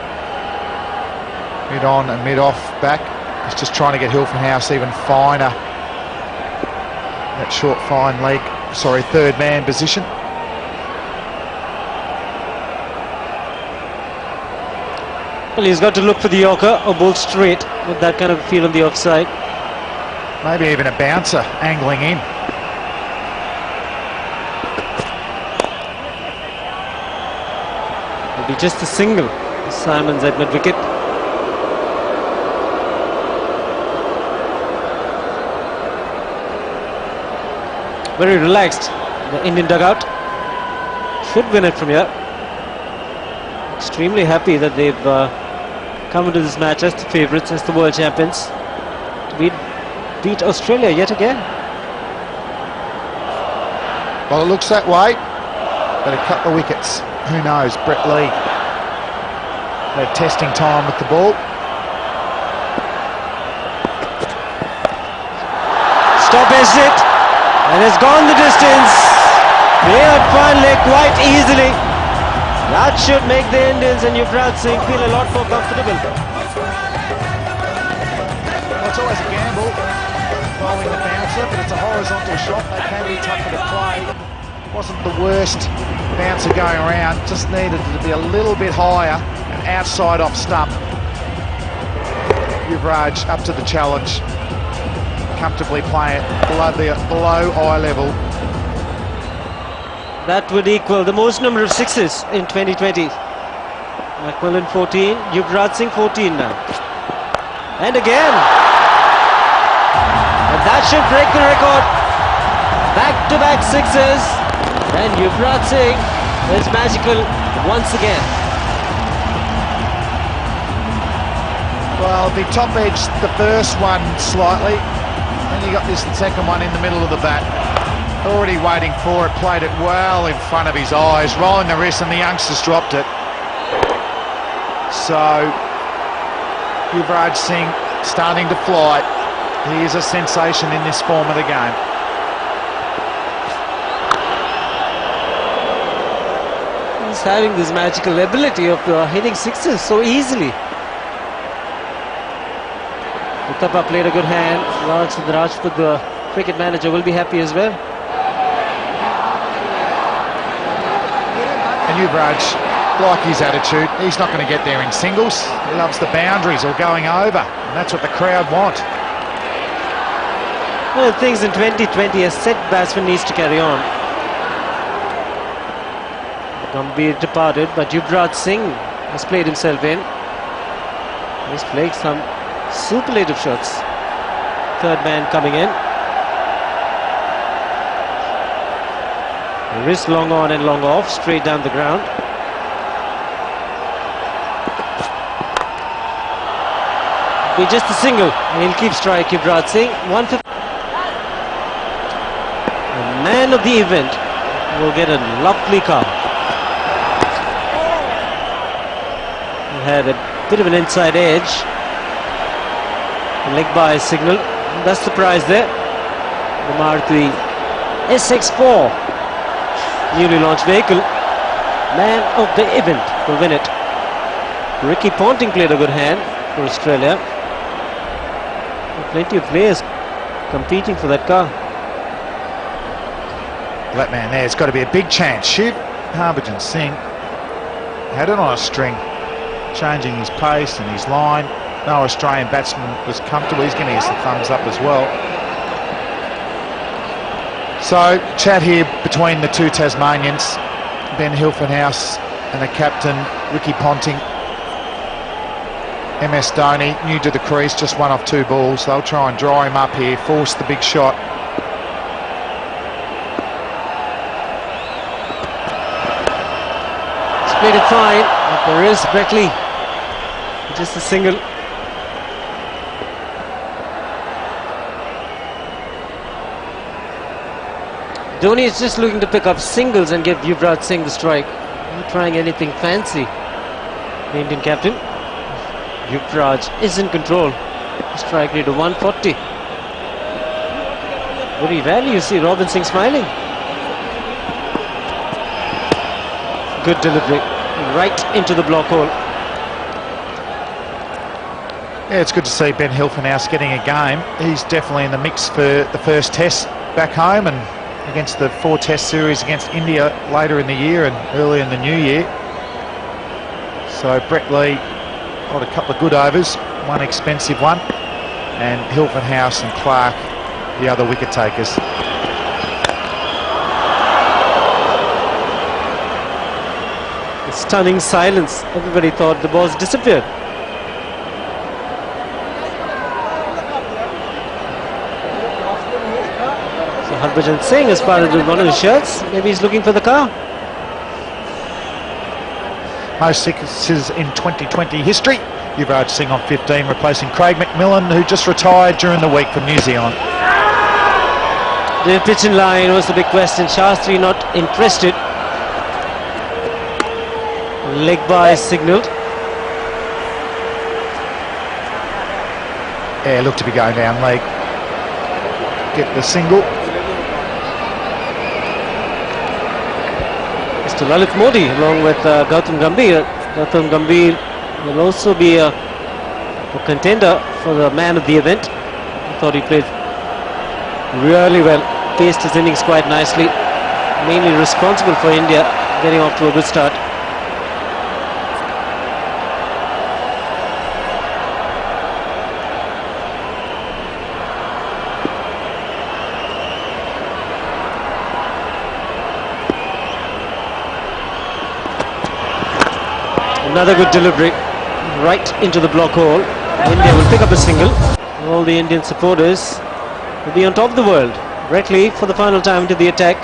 Speaker 2: Mid on and mid off back. He's just trying to get Hilton House even finer. That short fine leg, sorry, third man position.
Speaker 3: Well, he's got to look for the Yorker or bowl straight with that kind of feel on the offside.
Speaker 2: Maybe even a bouncer angling in.
Speaker 3: It'll be just a single. Simon's at mid-wicket. Very relaxed. The Indian dugout should win it from here. Extremely happy that they've come into this match as the favourites, as the world champions, to beat Australia yet again.
Speaker 2: Well, it looks that way, but a couple of wickets, who knows? Brett Lee had testing time with the ball.
Speaker 3: Stop it, and it's gone the distance. Cleared finally quite easily. That should make the Indians and Yuvraj Singh feel a lot more comfortable.
Speaker 2: Well, it's always a gamble bowling the bouncer, but it's a horizontal shot. They can be tougher to play. Wasn't the worst bouncer going around, just needed to be a little bit higher and outside off stump. Yuvraj up to the challenge, comfortably playing it below eye level.
Speaker 3: That would equal the most number of sixes in 2020. Macmillan 14, Yuvraj Singh 14 now. And again. And that should break the record. Back-to-back sixes. And Yuvraj Singh is magical once again.
Speaker 2: Well, the top edge, the first one slightly. Then you got this second one in the middle of the bat. Already waiting for it, played it well in front of his eyes, rolling the wrist, and the youngsters dropped it. So, Yuvraj Singh starting to fly. He is a sensation in this form of the game.
Speaker 3: He's having this magical ability of hitting sixes so easily. Uthappa played a good hand. Rajput, the cricket manager, will be happy as well.
Speaker 2: And Yuvraj, like his attitude, he's not going to get there in singles. He loves the boundaries or going over, and that's what the crowd want.
Speaker 3: Well, things in 2020, a set batsman needs to carry on. Gambhir departed, but Yuvraj Singh has played himself in. He's played some superlative shots. Third man coming in. Wrist long on and long off, straight down the ground. Be just a single, and he'll keep strike. Yuvraj Singh, 150. The man of the event will get a lovely car. He had a bit of an inside edge. Leg by signal. That's the prize there. The Maruti SX4. Newly launched vehicle. Man of the event will win it. Ricky Ponting played a good hand for Australia. Plenty of players competing for that car.
Speaker 2: That man there's got to be a big chance. Shoot. Harbhajan Singh had it on a string, changing his pace and his line. No Australian batsman was comfortable. He's going to use the thumbs up as well. So, chat here between the two Tasmanians, Ben Hilfenhaus and the captain, Ricky Ponting. MS Dhoni, new to the crease, just one off two balls. They'll try and dry him up here, force the big shot.
Speaker 3: He's played it fine, but there is Brett Lee. Just a single. Dhoni is just looking to pick up singles and give Yuvraj Singh the strike. Not trying anything fancy. The Indian captain. Yuvraj is in control. Strike rate of 140. Very rarely you see Robin Singh smiling. Good delivery. Right into the block hole.
Speaker 2: Yeah, it's good to see Ben Hilfenhaus getting a game. He's definitely in the mix for the first test back home and against the 4-test series against India later in the year and early in the new year. So Brett Lee got a couple of good overs, one expensive one, and Hilfenhaus and Clark the other wicket takers.
Speaker 3: Stunning silence. Everybody thought the balls disappeared. So Harbhajan Singh has spotted with one of his shirts. Maybe he's looking for the car.
Speaker 2: Most sixes in 2020 history. Yuvraj Singh on 15, replacing Craig McMillan, who just retired during the week from New Zealand.
Speaker 3: The pitch in line was the big question. Shastri not interested. Leg by signalled.
Speaker 2: Yeah, looked to be going down leg. Get the single.
Speaker 3: Mr. Lalit Modi along with Gautam Gambhir. Gautam Gambhir will also be a contender for the man of the event. I thought he played really well. Paced his innings quite nicely. Mainly responsible for India getting off to a good start. Another good delivery, right into the block hole. India will pick up a single. All the Indian supporters will be on top of the world. Brett Lee for the final time into the attack.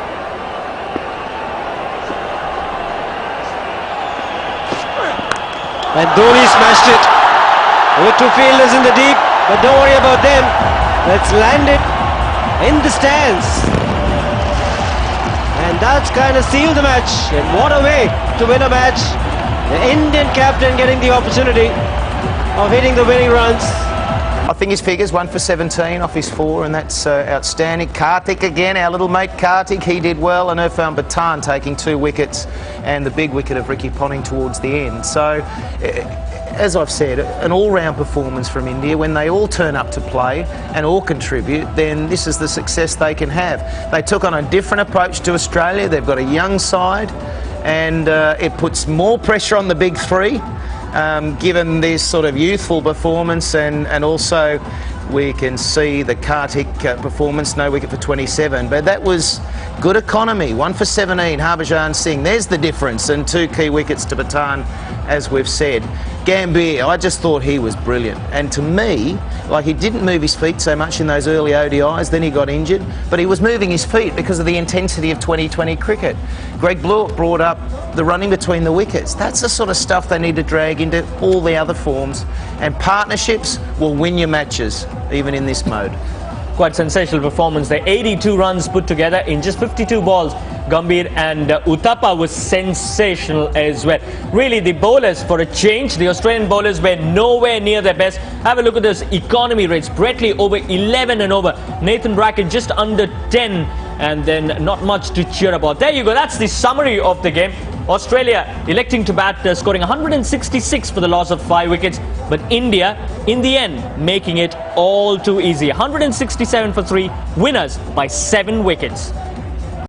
Speaker 3: And Dhoni smashed it. With two fielders in the deep, but don't worry about them. Let's land it in the stands. And that's kind of sealed the match. And what a way to win a match. The Indian captain getting the opportunity of hitting the winning runs.
Speaker 8: I think his figures 1 for 17 off his 4, and that's outstanding. Karthik again, our little mate Karthik, he did well, and Irfan Pathan taking 2 wickets and the big wicket of Ricky Ponting towards the end. So, as I've said, an all-round performance from India. When they all turn up to play and all contribute, then this is the success they can have. They took on a different approach to Australia. They've got a young side, and it puts more pressure on the big 3. Given this sort of youthful performance, and also we can see the Karthik performance, no wicket for 27, but that was good economy. 1 for 17, Harbhajan Singh, there's the difference, and 2 key wickets to Pathan, as we've said. Gambhir, I just thought he was brilliant, and to me, like, he didn't move his feet so much in those early ODIs, then he got injured, but he was moving his feet because of the intensity of 2020 cricket. Greg Blewett brought up the running between the wickets. That's the sort of stuff they need to drag into all the other forms, and partnerships will win your matches, even in this mode.
Speaker 9: Quite sensational performance. The 82 runs put together in just 52 balls. Gambhir and Uthappa was sensational as well. Really, the bowlers, for a change, the Australian bowlers were nowhere near their best. Have a look at those economy rates. Brett Lee over 11 and over. Nathan Brackett just under 10. And then not much to cheer about. There you go. That's the summary of the game. Australia electing to bat, scoring 166 for the loss of 5 wickets. But India, in the end, making it all too easy. 167 for 3, winners by 7 wickets.